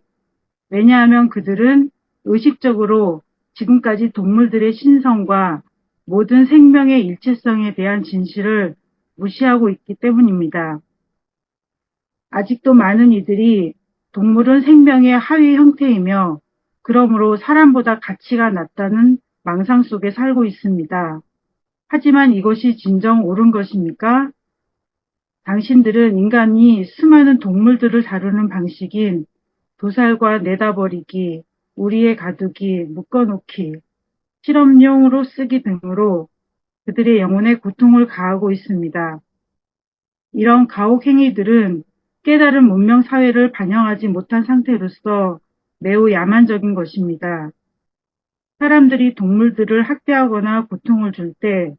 왜냐하면 그들은 의식적으로 지금까지 동물들의 신성과 모든 생명의 일체성에 대한 진실을 무시하고 있기 때문입니다. 아직도 많은 이들이 동물은 생명의 하위 형태이며 그러므로 사람보다 가치가 낮다는 망상 속에 살고 있습니다. 하지만 이것이 진정 옳은 것입니까? 당신들은 인간이 수많은 동물들을 다루는 방식인 도살과 내다버리기, 우리에 가두기, 묶어놓기, 실험용으로 쓰기 등으로 그들의 영혼에 고통을 가하고 있습니다. 이런 가혹 행위들은 깨달은 문명 사회를 반영하지 못한 상태로서 매우 야만적인 것입니다. 사람들이 동물들을 학대하거나 고통을 줄 때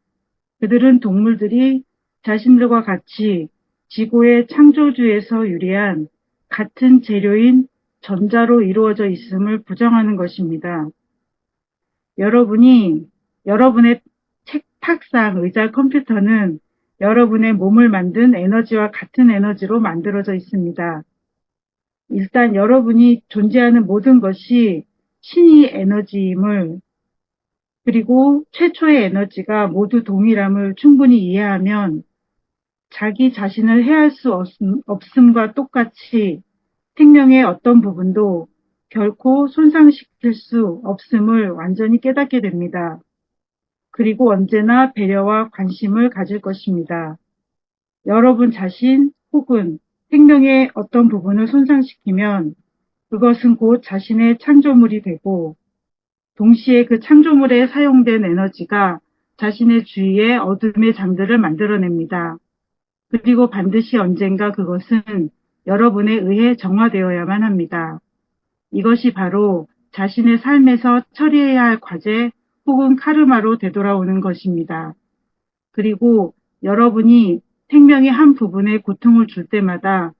그들은 동물들이 자신들과 같이 지구의 창조주에서 유래한 같은 재료인 전자로 이루어져 있음을 부정하는 것입니다. 여러분의 탁상, 의자, 컴퓨터는 여러분의 몸을 만든 에너지와 같은 에너지로 만들어져 있습니다. 일단 여러분이 존재하는 모든 것이 신의 에너지임을, 그리고 최초의 에너지가 모두 동일함을 충분히 이해하면 자기 자신을 해할 수 없음과 똑같이 생명의 어떤 부분도 결코 손상시킬 수 없음을 완전히 깨닫게 됩니다. 그리고 언제나 배려와 관심을 가질 것입니다. 여러분 자신 혹은 생명의 어떤 부분을 손상시키면 그것은 곧 자신의 창조물이 되고, 동시에 그 창조물에 사용된 에너지가 자신의 주위에 어둠의 장들을 만들어냅니다. 그리고 반드시 언젠가 그것은 여러분에 의해 정화되어야만 합니다. 이것이 바로 자신의 삶에서 처리해야 할 과제 혹은 카르마로 되돌아오는 것입니다. 그리고 여러분이 생명의 한 부분에 고통을 줄 때마다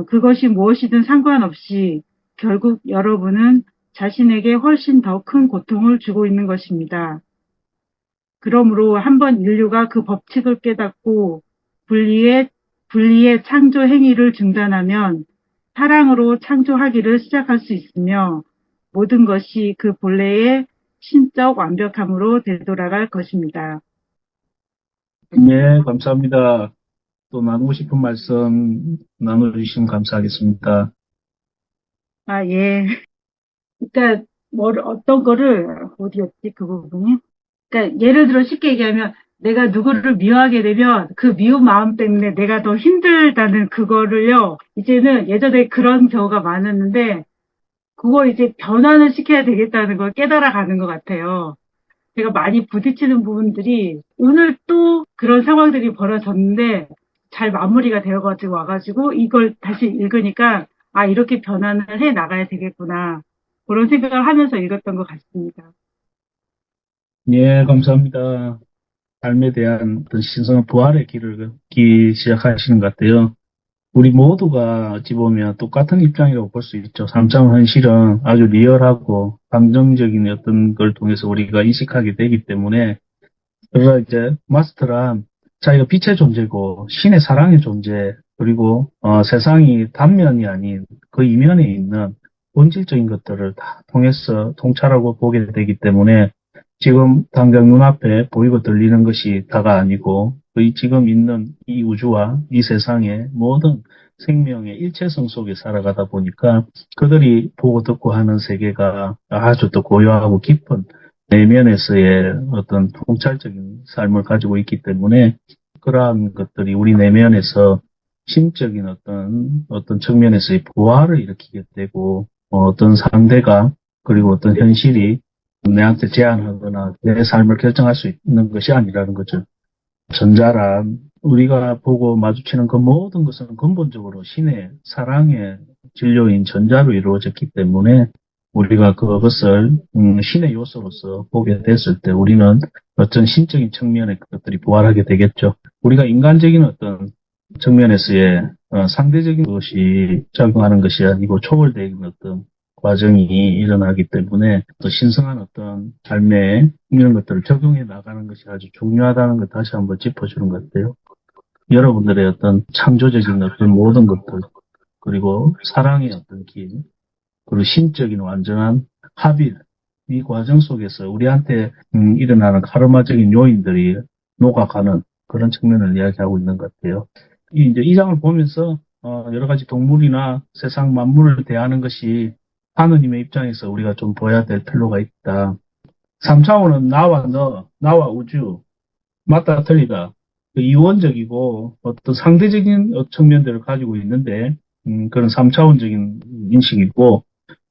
그것이 무엇이든 상관없이 결국 여러분은 자신에게 훨씬 더 큰 고통을 주고 있는 것입니다. 그러므로 한번 인류가 그 법칙을 깨닫고 분리의 창조 행위를 중단하면 사랑으로 창조하기를 시작할 수 있으며 모든 것이 그 본래의 신적 완벽함으로 되돌아갈 것입니다. 네, 감사합니다. 또 나누고 싶은 말씀 나눠주시면 감사하겠습니다. 아, 예. 그러니까 어떤 거를 어디였지 그 부분이? 그러니까 예를 들어 쉽게 얘기하면 내가 누구를 미워하게 되면 그 미운 마음 때문에 내가 더 힘들다는 그거를요. 이제는 예전에 그런 경우가 많았는데 그걸 이제 변화를 시켜야 되겠다는 걸 깨달아가는 것 같아요. 제가 많이 부딪히는 부분들이 오늘 또 그런 상황들이 벌어졌는데 잘 마무리가 되어가지고 와가지고 이걸 다시 읽으니까 아, 이렇게 변화를 해 나가야 되겠구나. 그런 생각을 하면서 읽었던 것 같습니다. 예, 감사합니다. 삶에 대한 어떤 신성한 부활의 길을 걷기 시작하시는 것 같아요. 우리 모두가 어찌 보면 똑같은 입장이라고 볼 수 있죠. 삶참 현실은 아주 리얼하고 감정적인 어떤 걸 통해서 우리가 인식하게 되기 때문에 그래서 이제 마스터란 자기가 빛의 존재고 신의 사랑의 존재 그리고 세상이 단면이 아닌 그 이면에 있는 본질적인 것들을 다 통해서 통찰하고 보게 되기 때문에 지금 당장 눈앞에 보이고 들리는 것이 다가 아니고 이 지금 있는 이 우주와 이 세상의 모든 생명의 일체성 속에 살아가다 보니까 그들이 보고 듣고 하는 세계가 아주 또 고요하고 깊은 내면에서의 어떤 통찰적인 삶을 가지고 있기 때문에 그러한 것들이 우리 내면에서 심적인 어떤 측면에서의 부활을 일으키게 되고 어떤 상대가 그리고 어떤 현실이 내한테 제한하거나 내 삶을 결정할 수 있는 것이 아니라는 거죠. 전자란 우리가 보고 마주치는 그 모든 것은 근본적으로 신의 사랑의 진료인 전자로 이루어졌기 때문에 우리가 그것을 신의 요소로서 보게 됐을 때 우리는 어떤 신적인 측면의 것들이 부활하게 되겠죠. 우리가 인간적인 어떤 측면에서의 상대적인 것이 작용하는 것이 아니고 초월적인 어떤 과정이 일어나기 때문에 또 신성한 어떤 삶에 이런 것들을 적용해 나가는 것이 아주 중요하다는 걸 다시 한번 짚어주는 것 같아요. 여러분들의 어떤 창조적인 어떤 모든 것들, 그리고 사랑의 어떤 길, 그리고 신적인 완전한 합일, 이 과정 속에서 우리한테 일어나는 카르마적인 요인들이 녹아가는 그런 측면을 이야기하고 있는 것 같아요. 이제 이 장을 보면서 여러 가지 동물이나 세상 만물을 대하는 것이 하느님의 입장에서 우리가 좀 보아야 될 필요가 있다. 3차원은 나와 너, 나와 우주, 맞다 틀리다. 그 이원적이고 어떤 상대적인 측면들을 가지고 있는데 그런 3차원적인 인식이고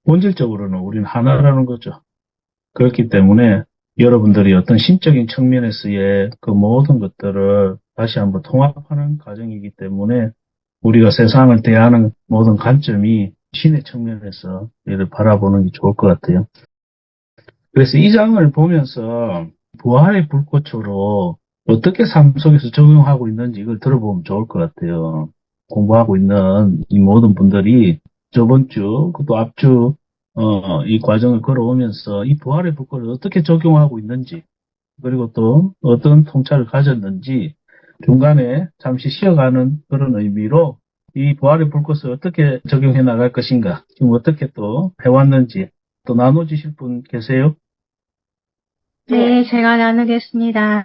본질적으로는 우리는 하나라는 거죠. 그렇기 때문에 여러분들이 어떤 신적인 측면에서의 그 모든 것들을 다시 한번 통합하는 과정이기 때문에 우리가 세상을 대하는 모든 관점이 신의 측면에서 이를 바라보는 게 좋을 것 같아요. 그래서 이 장을 보면서 부활의 불꽃으로 어떻게 삶 속에서 적용하고 있는지 이걸 들어보면 좋을 것 같아요. 공부하고 있는 이 모든 분들이 저번 주, 또 앞주, 이 과정을 걸어오면서 이 부활의 불꽃을 어떻게 적용하고 있는지, 그리고 또 어떤 통찰을 가졌는지 중간에 잠시 쉬어가는 그런 의미로 이 부활의 불꽃을 어떻게 적용해 나갈 것인가, 지금 어떻게 또 해왔는지 또 나눠주실 분 계세요? 네, 제가 나누겠습니다.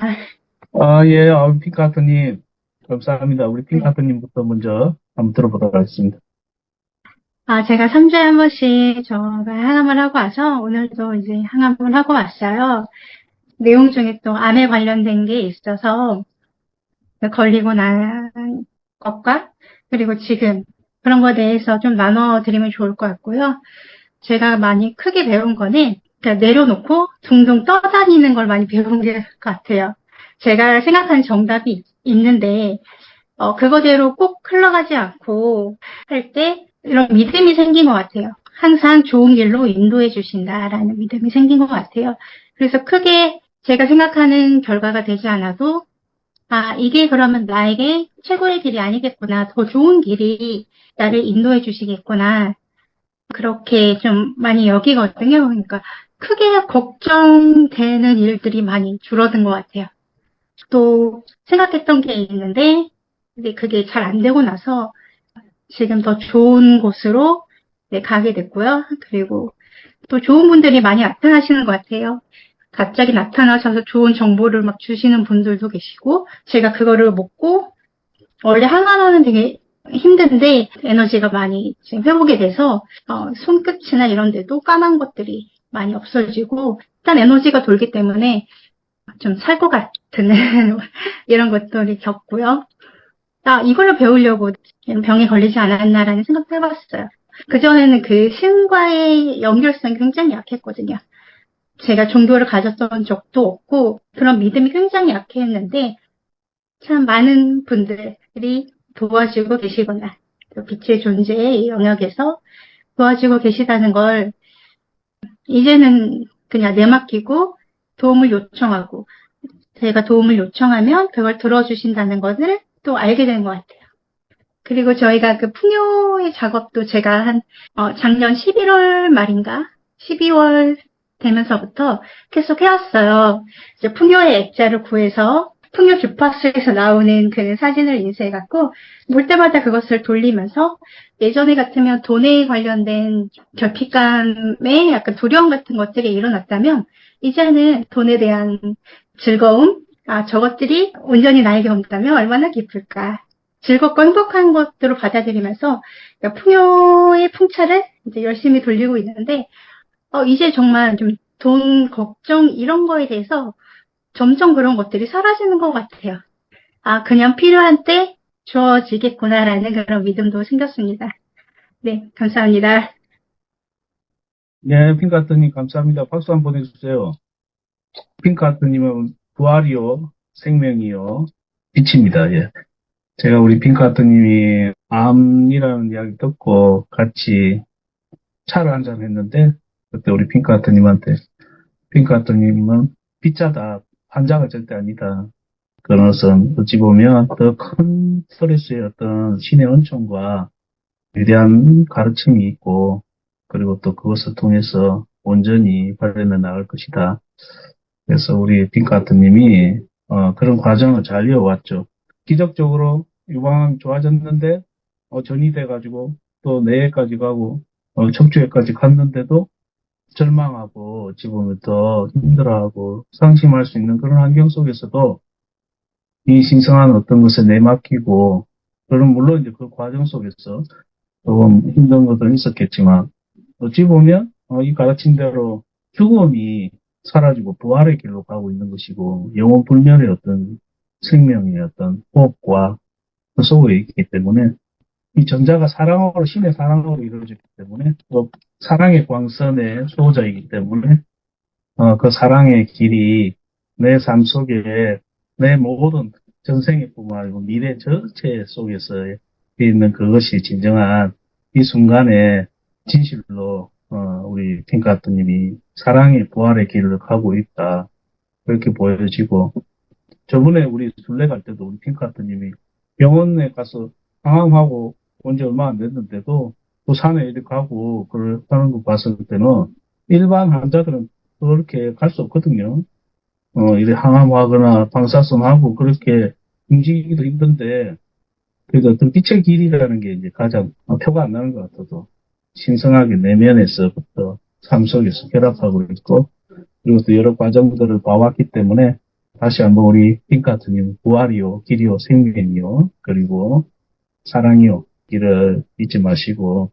예, 핑카트님, 감사합니다. 우리 네. 핑카트님부터 먼저 한번 들어보도록 하겠습니다. 제가 3주에 한 번씩 저가 항암을 하고 와서 오늘도 이제 항암을 하고 왔어요. 내용 중에 또 암에 관련된 게 있어서 걸리고 난 것과 그리고 지금 그런 거에 대해서 좀 나눠드리면 좋을 것 같고요. 제가 많이 크게 배운 거는 그냥 내려놓고 둥둥 떠다니는 걸 많이 배운 것 같아요. 제가 생각하는 정답이 있는데 그거대로 꼭 흘러가지 않고 할 때 이런 믿음이 생긴 것 같아요. 항상 좋은 길로 인도해 주신다라는 믿음이 생긴 것 같아요. 그래서 크게 제가 생각하는 결과가 되지 않아도 이게 그러면 나에게 최고의 길이 아니겠구나. 더 좋은 길이 나를 인도해 주시겠구나. 그렇게 좀 많이 여기거든요. 그러니까 크게 걱정되는 일들이 많이 줄어든 것 같아요. 또 생각했던 게 있는데 근데 그게 잘 안 되고 나서 지금 더 좋은 곳으로 가게 됐고요. 그리고 또 좋은 분들이 많이 나타나시는 것 같아요. 갑자기 나타나셔서 좋은 정보를 막 주시는 분들도 계시고, 제가 그거를 먹고, 원래 항암하는 되게 힘든데 에너지가 많이 지금 회복이 돼서 손끝이나 이런 데도 까만 것들이 많이 없어지고 일단 에너지가 돌기 때문에 좀 살 것 같은 이런 것들이 겪고요. 이걸로 배우려고 이런 병에 걸리지 않았나라는 생각도 해봤어요. 그전에는 그 신과의 연결성이 굉장히 약했거든요. 제가 종교를 가졌던 적도 없고 그런 믿음이 굉장히 약했는데 참 많은 분들이 도와주고 계시거나 또 빛의 존재의 영역에서 도와주고 계시다는 걸 이제는 그냥 내맡기고 도움을 요청하고 제가 도움을 요청하면 그걸 들어주신다는 것을 또 알게 된 것 같아요. 그리고 저희가 그 풍요의 작업도 제가 작년 11월 말인가 12월 되면서부터 계속 해왔어요. 이제 풍요의 액자를 구해서 풍요 주파수에서 나오는 그 사진을 인쇄해갖고 볼 때마다 그것을 돌리면서 예전에 같으면 돈에 관련된 결핍감에 약간 두려움 같은 것들이 일어났다면 이제는 돈에 대한 즐거움, 저것들이 온전히 나에게 온다면 얼마나 기쁠까. 즐겁고 행복한 것들을 받아들이면서 풍요의 풍차를 이제 열심히 돌리고 있는데 이제 정말 좀 돈 걱정 이런 거에 대해서 점점 그런 것들이 사라지는 것 같아요. 그냥 필요한 때 주어지겠구나라는 그런 믿음도 생겼습니다. 네, 감사합니다. 네, 핑크하트님 감사합니다. 박수 한번 보내주세요. 핑크하트님은 부활이요, 생명이요, 빛입니다. 예. 제가 우리 핑크하트님이 암이라는 이야기 듣고 같이 차를 한잔 했는데 그때 우리 핑크하트님한테 핑크하트님은 빛자다. 환자가 절대 아니다. 그것은 어찌 보면 더 큰 스트레스의 어떤 신의 은총과 위대한 가르침이 있고 그리고 또 그것을 통해서 온전히 발현해 나갈 것이다. 그래서 우리 핑크하트님이 그런 과정을 잘 이어왔죠. 기적적으로 유방암이 좋아졌는데 전이 돼가지고 또 뇌에까지 가고 척추에까지 갔는데도 절망하고 어찌 보면 더 힘들어하고 상심할 수 있는 그런 환경 속에서도 이 신성한 어떤 것에 내맡기고 그런 물론 이제 그 과정 속에서 조금 힘든 것도 있었겠지만 어찌 보면 이 가르침대로 죽음이 사라지고 부활의 길로 가고 있는 것이고 영원 불멸의 어떤 생명의 어떤 호흡과 그 속에 있기 때문에 이 전자가 사랑으로 신의 사랑으로 이루어졌기 때문에 또 사랑의 광선의 수호자이기 때문에 그 사랑의 길이 내 삶 속에 내 모든 전생에뿐만 아니고 미래 전체 속에서 있는 그것이 진정한 이 순간에 진실로 우리 핑크하트님이 사랑의 부활의 길을 가고 있다 그렇게 보여지고 저번에 우리 순례 갈 때도 우리 핑크하트님이 병원에 가서 항암하고 온 지 얼마 안 됐는데도 또 산에 이렇게 가고 그렇다는 거 봤을 때는 일반 환자들은 그렇게 갈 수 없거든요. 이래 항암하거나 방사선하고 그렇게 움직이기도 힘든데, 그래도 어떤 빛의 길이라는 게 이제 가장 표가 안 나는 것 같아도 신성하게 내면에서부터 삶 속에서 결합하고 있고, 그리고 또 여러 과정들을 봐왔기 때문에 다시 한번 우리 핑크하트님 부활이요, 길이요, 생명이요, 그리고 사랑이요, 길을 잊지 마시고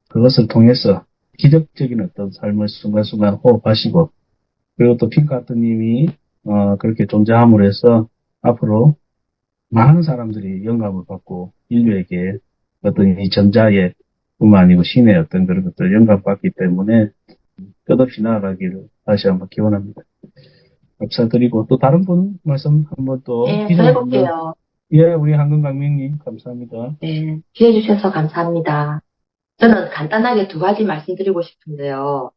그것을 통해서 기적적인 어떤 삶을 순간순간 호흡하시고 그리고 또 핑크하트님이 그렇게 존재함으로 해서 앞으로 많은 사람들이 영감을 받고 인류에게 어떤 이 전자의 뿐만 아니고 신의 어떤 그런 것들 영감받기 때문에 끝없이 나아가기를 다시 한번 기원합니다. 감사드리고 또 다른 분 말씀 한번 또 네, 저 해볼게요. 예, 우리 한금강명님 감사합니다. 네, 기회 주셔서 감사합니다. 저는 간단하게 두 가지 말씀드리고 싶은데요.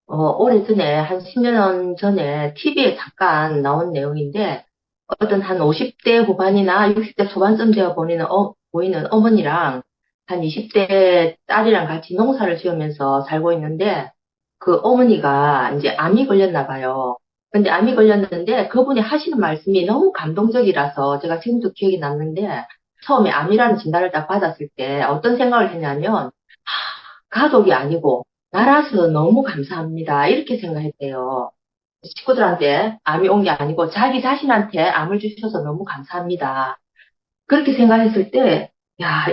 오래전에, 한 10년 전에 TV에 잠깐 나온 내용인데, 어떤 한 50대 후반이나 60대 초반쯤 되어 보이는 어머니랑 한 20대 딸이랑 같이 농사를 지으면서 살고 있는데, 그 어머니가 이제 암이 걸렸나 봐요. 근데 암이 걸렸는데 그분이 하시는 말씀이 너무 감동적이라서 제가 지금도 기억이 남는데, 처음에 암이라는 진단을 딱 받았을 때 어떤 생각을 했냐면, 가족이 아니고 날아서 너무 감사합니다. 이렇게 생각했대요. 식구들한테 암이 온 게 아니고 자기 자신한테 암을 주셔서 너무 감사합니다. 그렇게 생각했을 때, 야,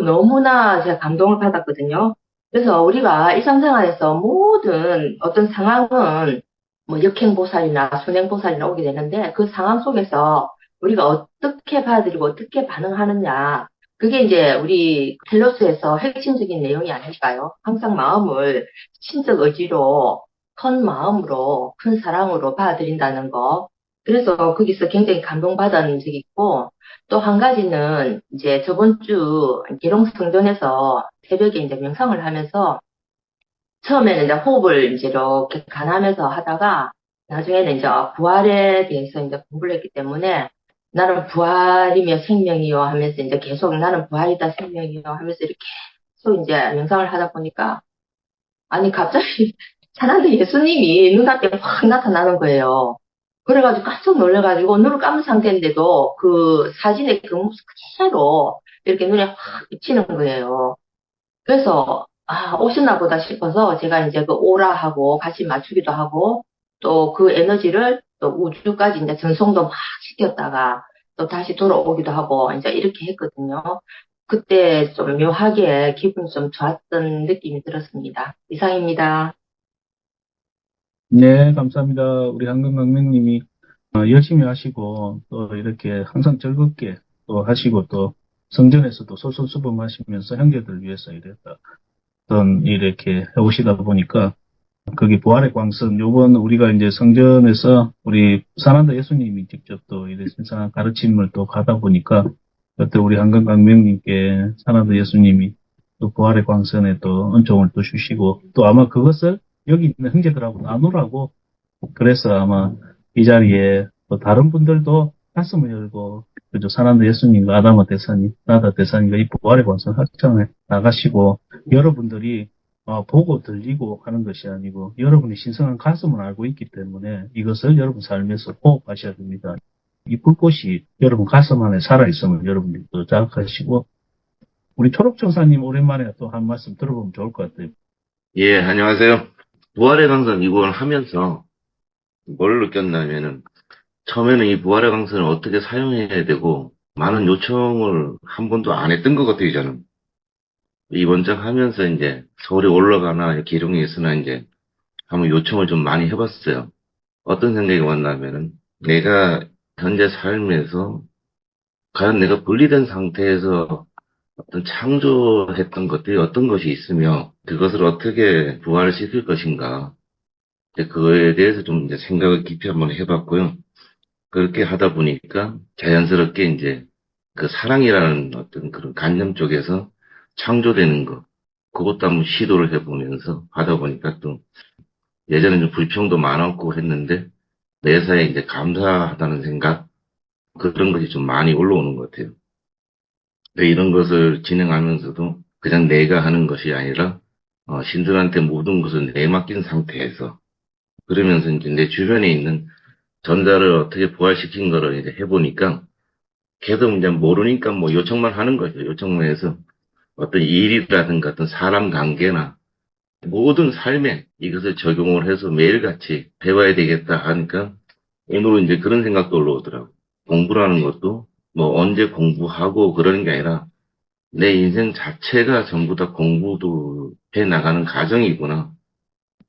너무나 제가 감동을 받았거든요. 그래서 우리가 일상생활에서 모든 어떤 상황은 뭐 역행보살이나 순행보살이나 오게 되는데 그 상황 속에서 우리가 어떻게 받아들이고 어떻게 반응하느냐. 그게 이제 우리 텔로스에서 핵심적인 내용이 아닐까요? 항상 마음을 신적 의지로, 큰 마음으로, 큰 사랑으로 받아들인다는 거. 그래서 거기서 굉장히 감동받은 적이 있고, 또 한 가지는 이제 저번 주 계룡성전에서 새벽에 이제 명상을 하면서 처음에는 이제 호흡을 이제 이렇게 가늠하면서 하다가 나중에는 이제 부활에 대해서 이제 공부를 했기 때문에 나는 부활이며 생명이요 하면서 이제 계속 나는 부활이다 생명이요 하면서 이렇게 계속 이제 명상을 하다 보니까 아니 갑자기 사랑하는 예수님이 눈앞에 확 나타나는 거예요. 그래가지고 깜짝 놀래가지고 눈을 감은 상태인데도 그 사진의 그 모습 그대로 이렇게 눈에 확 비치는 거예요. 그래서 오셨나 보다 싶어서 제가 이제 그 오라하고 같이 맞추기도 하고 또 그 에너지를 또 우주까지 이제 전송도 막 시켰다가 또 다시 돌아오기도 하고 이제 이렇게 했거든요. 그때 좀 묘하게 기분이 좀 좋았던 느낌이 들었습니다. 이상입니다. 네, 감사합니다. 우리 한금강명님이 열심히 하시고 또 이렇게 항상 즐겁게 또 하시고 또 성전에서도 솔솔수범하시면서 형제들 위해서 이랬다. 어떤 이렇게 해오시다 보니까 거기 부활의 광선 요번 우리가 이제 성전에서 우리 사난다 예수님이 직접 또 이런 신성한 가르침을 또 가다 보니까 그때 우리 한금강명님께 사난다 예수님이 또 부활의 광선에 또 은총을 또 주시고 또 아마 그것을 여기 있는 형제들하고 나누라고 그래서 아마 이 자리에 또 다른 분들도 가슴을 열고 그죠 사난다 예수님과 아다마 대사님, 나다 대사님과 이 부활의 광선 확장에 나가시고 여러분들이 보고 들리고 하는 것이 아니고 여러분이 신성한 가슴을 알고 있기 때문에 이것을 여러분 삶에서 호흡하셔야 됩니다. 이 불꽃이 여러분 가슴 안에 살아있음을 여러분들이 또 자각하시고 우리 초록천사님 오랜만에 또 한 말씀 들어보면 좋을 것 같아요. 예, 안녕하세요. 부활의 강선 이걸 하면서 뭘 느꼈냐면은 처음에는 이 부활의 강선을 어떻게 사용해야 되고 많은 요청을 한 번도 안 했던 것 같아요, 저는. 이번 장 하면서 이제 서울에 올라가나 계룡에 있으나 이제 한번 요청을 좀 많이 해봤어요. 어떤 생각이 왔냐면은 내가 현재 삶에서 과연 내가 분리된 상태에서 어떤 창조했던 것들이 어떤 것이 있으며 그것을 어떻게 부활시킬 것인가. 이제 그거에 대해서 좀 이제 생각을 깊이 한번 해봤고요. 그렇게 하다 보니까 자연스럽게 이제 그 사랑이라는 어떤 그런 관념 쪽에서 창조되는 것, 그것도 한번 시도를 해보면서 하다 보니까 또 예전에 좀 불평도 많았고 했는데 매사에 이제 감사하다는 생각, 그런 것이 좀 많이 올라오는 것 같아요. 근데 이런 것을 진행하면서도 그냥 내가 하는 것이 아니라 신들한테 모든 것을 내맡긴 상태에서 그러면서 이제 내 주변에 있는 전자를 어떻게 부활시킨 거를 이제 해보니까 계속 이제 모르니까 뭐 요청만 하는 거죠. 요청만 해서 어떤 일이라든가 어떤 사람 관계나 모든 삶에 이것을 적용을 해서 매일같이 배워야 되겠다 하니까 오늘은 이제 그런 생각도 올라오더라고. 공부라는 것도 뭐 언제 공부하고 그러는 게 아니라 내 인생 자체가 전부 다 공부도 해 나가는 과정이구나.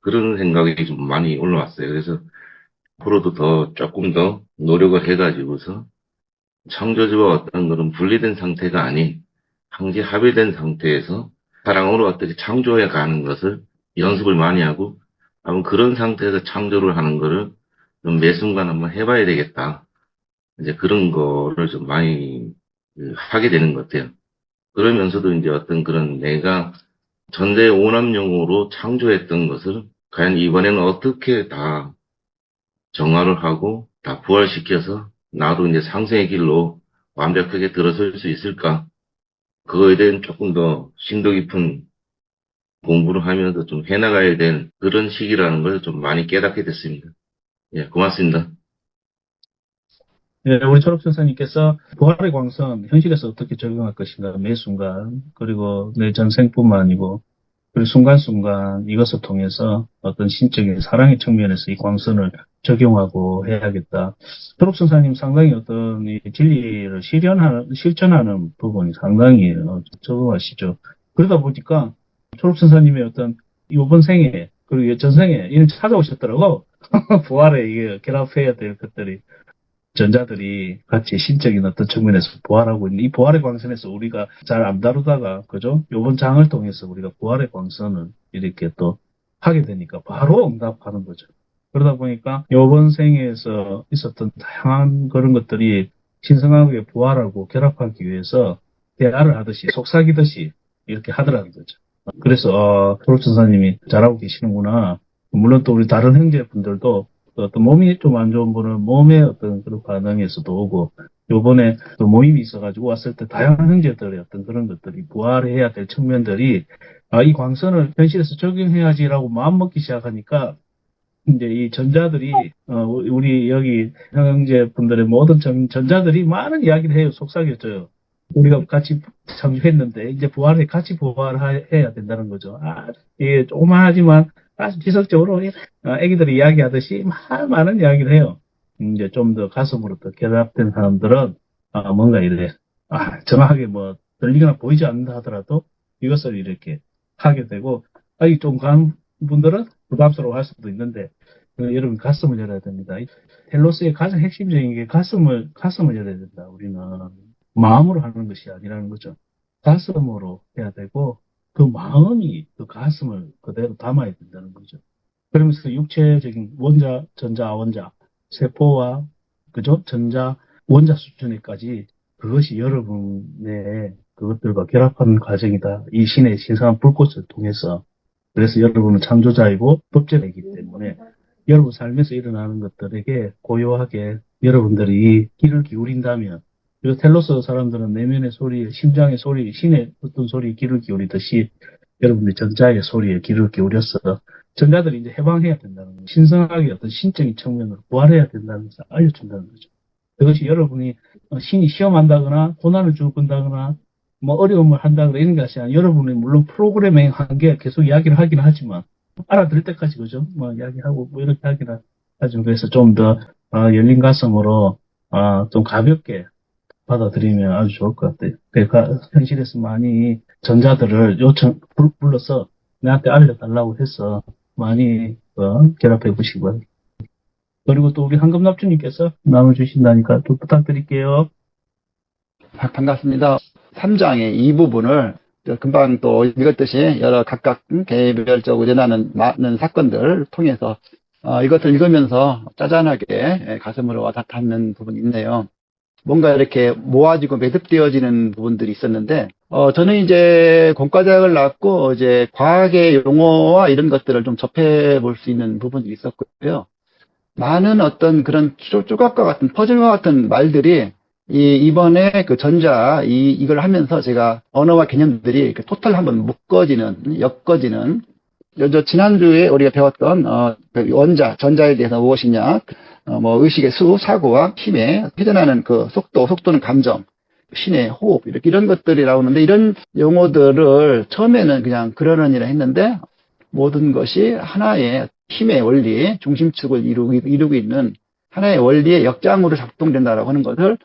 그런 생각이 좀 많이 올라왔어요. 그래서 앞으로도 조금 더 노력을 해가지고서 창조주와 어떤 그런 분리된 상태가 아닌 항시 합의된 상태에서 사랑으로 어떻게 창조해 가는 것을 연습을 많이 하고 아마 그런 상태에서 창조를 하는 거를 좀 매 순간 한번 해봐야 되겠다. 이제 그런 거를 좀 많이 하게 되는 것 같아요. 그러면서도 이제 어떤 그런 내가 전대의 오남용으로 창조했던 것을 과연 이번에는 어떻게 다 정화를 하고 다 부활시켜서 나도 이제 상생의 길로 완벽하게 들어설 수 있을까? 그거에 대한 조금 더 심도 깊은 공부를 하면서 좀 해나가야 되는 그런 시기라는 걸 좀 많이 깨닫게 됐습니다. 예, 고맙습니다. 네, 우리 초록천사님께서 부활의 광선 현실에서 어떻게 적용할 것인가 매 순간 그리고 내 전생뿐만 아니고 그 순간순간 이것을 통해서 어떤 신적인 사랑의 측면에서 이 광선을 적용하고 해야겠다. 초록선사님 상당히 어떤 이 진리를 실천하는 부분이 상당히 적응하시죠. 그러다 보니까 초록선사님의 어떤 이번 생에 그리고 전생에 이런 찾아오셨더라고. 부활에 이게 결합해야 될 것들이 전자들이 같이 신적인 어떤 측면에서 부활하고 있는 이 부활의 광선에서 우리가 잘 안 다루다가 그죠? 요번 장을 통해서 우리가 부활의 광선을 이렇게 또 하게 되니까 바로 응답하는 거죠. 그러다 보니까 요번 생에서 있었던 다양한 그런 것들이 신성하게 부활하고 결합하기 위해서 대화를 하듯이 속삭이듯이 이렇게 하더라는 거죠. 그래서 초록천사님이 잘하고 계시는구나. 물론 또 우리 다른 형제분들도 또 어떤 몸이 좀 안 좋은 분은 몸의 어떤 그런 반응에서도 오고 요번에 또 모임이 있어가지고 왔을 때 다양한 형제들의 어떤 그런 것들이 부활해야 될 측면들이 이 광선을 현실에서 적용해야지라고 마음먹기 시작하니까 이제 이 전자들이 우리 여기 형제분들의 모든 전자들이 많은 이야기를 해요. 속삭여줘요. 우리가 같이 창조했는데 이제 부활에 같이 부활해야 된다는 거죠. 이게 조그만하지만 아주 지속적으로 애기들이 이야기하듯이 많은 이야기를 해요. 이제 좀 더 가슴으로 더 결합된 사람들은 뭔가 이래 정확하게 뭐 들리거나 보이지 않는다 하더라도 이것을 이렇게 하게 되고 아직 좀 간 분들은 부담스러워 할 수도 있는데 여러분 가슴을 열어야 됩니다. 텔로스의 가장 핵심적인 게 가슴을 열어야 된다. 우리는 마음으로 하는 것이 아니라는 거죠. 가슴으로 해야 되고 그 마음이 그 가슴을 그대로 담아야 된다는 거죠. 그러면서 육체적인 원자, 전자, 원자, 세포와 그죠? 전자, 원자 수준에까지 그것이 여러분의 그것들과 결합하는 과정이다. 이 신의 신성한 불꽃을 통해서. 그래서 여러분은 창조자이고 법제이기 때문에 여러분 삶에서 일어나는 것들에게 고요하게 여러분들이 귀를 기울인다면 그리고 텔로스 사람들은 내면의 소리, 심장의 소리, 신의 어떤 소리에 귀를 기울이듯이 여러분들이 전자의 소리에 귀를 기울여서 전자들이 이제 해방해야 된다는 거죠. 신성하게 어떤 신적인 측면으로 부활해야 된다는 것을 알려준다는 거죠. 그것이 여러분이 신이 시험한다거나 고난을 주건다거나 뭐 어려움을 한다거나 이런 것이 아니라 여러분이 물론 프로그래밍 한 게 계속 이야기를 하긴 하지만 알아들 때까지 그죠? 뭐 이야기하고 뭐 이렇게 하긴 하죠. 그래서 좀 더 열린 가슴으로 좀 가볍게 받아들이면 아주 좋을 것 같아요. 그러니까 현실에서 많이 전자들을 불러서 나한테 알려달라고 해서 많이 결합해 보시고요. 그리고 또 우리 황금납주님께서 나눠주신다니까 또 부탁드릴게요. 반갑습니다. 3장의 이 부분을 금방 또 읽었듯이 여러 각각 개별적으로 일어나는 많은 사건들을 통해서 이것을 읽으면서 짜잔하게 가슴으로 와닿는 부분이 있네요. 뭔가 이렇게 모아지고 매듭되어지는 부분들이 있었는데, 저는 이제 공과대학을 나왔고, 이제 과학의 용어와 이런 것들을 좀 접해 볼 수 있는 부분이 있었고요. 많은 어떤 그런 조각과 같은 퍼즐과 같은 말들이 이번에 그 전자 이걸 하면서 제가 언어와 개념들이 이렇게 토탈 한번 묶어지는 엮어지는 지난주에 우리가 배웠던 그 원자 전자에 대해서 무엇이냐 뭐 의식의 수 사고와 힘의 회전하는 그 속도는 감정 신의 호흡 이런 것들이 나오는데 이런 용어들을 처음에는 그냥 그러려니라 했는데 모든 것이 하나의 힘의 원리, 중심축을 이루고 있는 하나의 원리의 역장으로 작동된다라고 하는 것을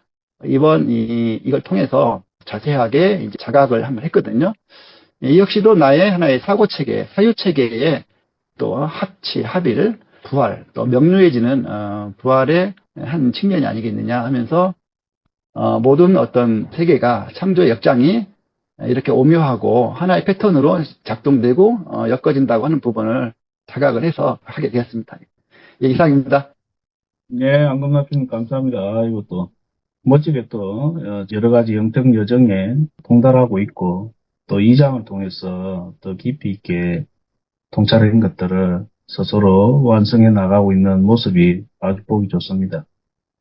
이걸 통해서 자세하게 이제 자각을 한번 했거든요. 이 역시도 나의 하나의 사고체계, 사유체계의 또 합치, 합일, 부활, 또 명료해지는 부활의 한 측면이 아니겠느냐 하면서 모든 어떤 세계가 창조의 역장이 이렇게 오묘하고 하나의 패턴으로 작동되고 엮어진다고 하는 부분을 자각을 해서 하게 되었습니다. 예, 이상입니다. 네, 안건갑주님 감사합니다. 이것도 멋지게 또 여러 가지 영적 여정에 통달하고 있고 또 이 장을 통해서 더 깊이 있게 통찰한 것들을 스스로 완성해 나가고 있는 모습이 아주 보기 좋습니다.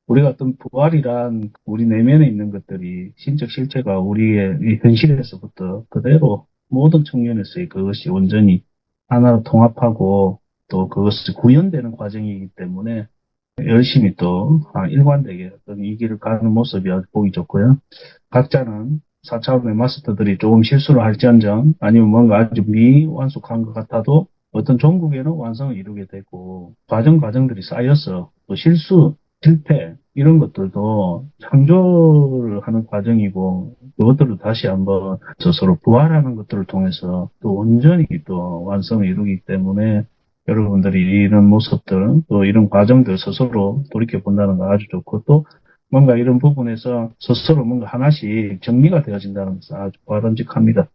우리가 어떤 부활이란 우리 내면에 있는 것들이 신적 실체가 우리의 이 현실에서부터 그대로 모든 측면에서의 그것이 온전히 하나로 통합하고 또 그것이 구현되는 과정이기 때문에 열심히 또 일관되게 어떤 이 길을 가는 모습이 아주 보기 좋고요. 각자는 4차원의 마스터들이 조금 실수를 할지언정 아니면 뭔가 아주 미완숙한 것 같아도 어떤 종국에는 완성을 이루게 되고 과정들이 쌓여서 또 실수, 실패 이런 것들도 창조를 하는 과정이고 그것들을 다시 한번 스스로 부활하는 것들을 통해서 또 온전히 또 완성을 이루기 때문에 여러분들이 이런 모습들 또 이런 과정들 스스로 돌이켜본다는 거 아주 좋고 또 뭔가 이런 부분에서 스스로 뭔가 하나씩 정리가 되어진다는 것은 아주 바람직합니다.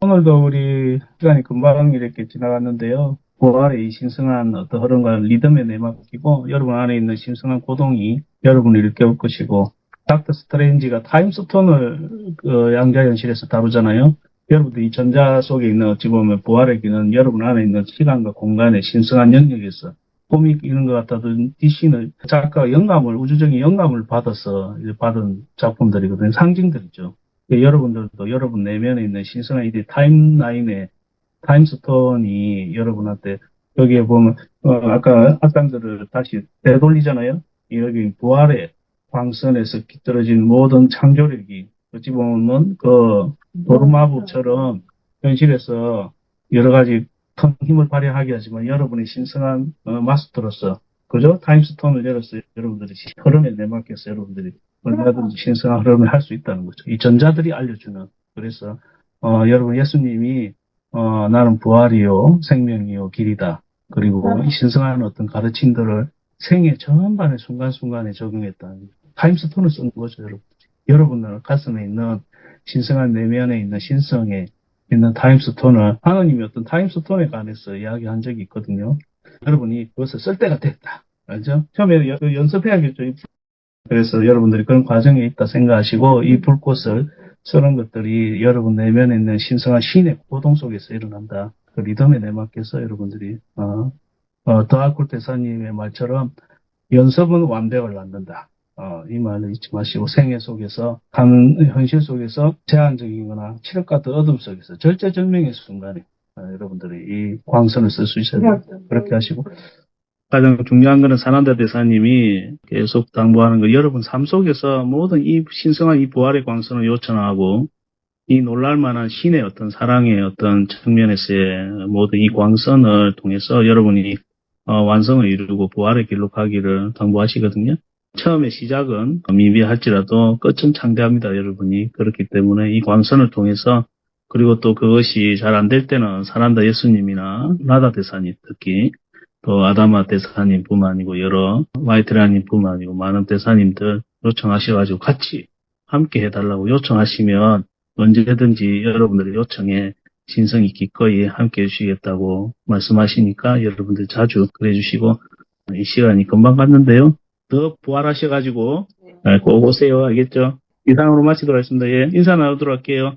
오늘도 우리 시간이 금방 이렇게 지나갔는데요. 부활의 이 신성한 어떤 흐름과 리듬에 내맡기고 여러분 안에 있는 신성한 고동이 여러분을 일깨울 것이고 닥터 스트레인지가 타임스톤을 양자연실에서 다루잖아요. 여러분들 이 전자 속에 있는 어찌 보면 부활의 기는 여러분 안에 있는 시간과 공간의 신성한 영역에서 코믹 이런 것 같아도 DC는 작가가 우주적인 영감을 받아서 받은 작품들이거든요. 상징들이죠. 여러분들도 여러분 내면에 있는 신성한 이 타임라인의 타임스톤이 여러분한테 여기에 보면 아까 악당들을 다시 되돌리잖아요. 여기 부활의 광선에서 깃들어진 모든 창조력이 어찌 보면 그 도르마부처럼 현실에서 여러 가지 큰 힘을 발휘하게 하지만 여러분의 신성한 마스터로서 그죠? 타임스톤을 열어서 여러분들이 흐름에 내맡겨서 여러분들이 얼마든지 신성한 흐름을 할 수 있다는 거죠. 이 전자들이 알려주는 그래서 여러분 예수님이 나는 부활이요 생명이요 길이다. 그리고 이 신성한 어떤 가르침들을 생애 전반의 순간순간에 적용했다는 타임스톤을 쓴 거죠. 여러분들 가슴에 있는 신성한 내면에 있는 신성에 있는 타임스톤을 하나님이 어떤 타임스톤에 관해서 이야기한 적이 있거든요. 여러분이 그것을 쓸 때가 됐다. 알죠? 처음에 연습해야겠죠. 그래서 여러분들이 그런 과정에 있다 생각하시고 이 불꽃을 쓰는 것들이 여러분 내면에 있는 신성한 신의 고동 속에서 일어난다. 그 리듬에 내맡겨서 여러분들이 더아쿨 대사님의 말처럼 연습은 완벽을 낳는다. 이 말을 잊지 마시고 생애 속에서 현실 속에서 제한적이거나 칠흑 같은 어둠 속에서 절제절명의 순간에 여러분들이 이 광선을 쓸 수 있어야 됩니다. 그렇게 하시고 가장 중요한 것은 사난다 대사님이 계속 당부하는 거 여러분 삶 속에서 모든 이 신성한 이 부활의 광선을 요청하고 이 놀랄만한 신의 어떤 사랑의 어떤 측면에서의 모든 이 광선을 통해서 여러분이 완성을 이루고 부활의 길로 가기를 당부하시거든요. 처음에 시작은 미비할지라도 끝은 창대합니다, 여러분이. 그렇기 때문에 이 광선을 통해서 그리고 또 그것이 잘 안 될 때는 사난다 예수님이나 나다 대사님 특히 또 아다마 대사님뿐만 아니고 여러 마이트라님뿐만 아니고 많은 대사님들 요청하셔가지고 같이 함께 해달라고 요청하시면 언제든지 여러분들의 요청에 신성이 기꺼이 함께 해주시겠다고 말씀하시니까 여러분들 자주 그래 주시고 이 시간이 금방 갔는데요. 더 부활하셔가지고 꼭 오세요. 알겠죠? 이상으로 마치도록 하겠습니다. 예, 인사 나누도록 할게요.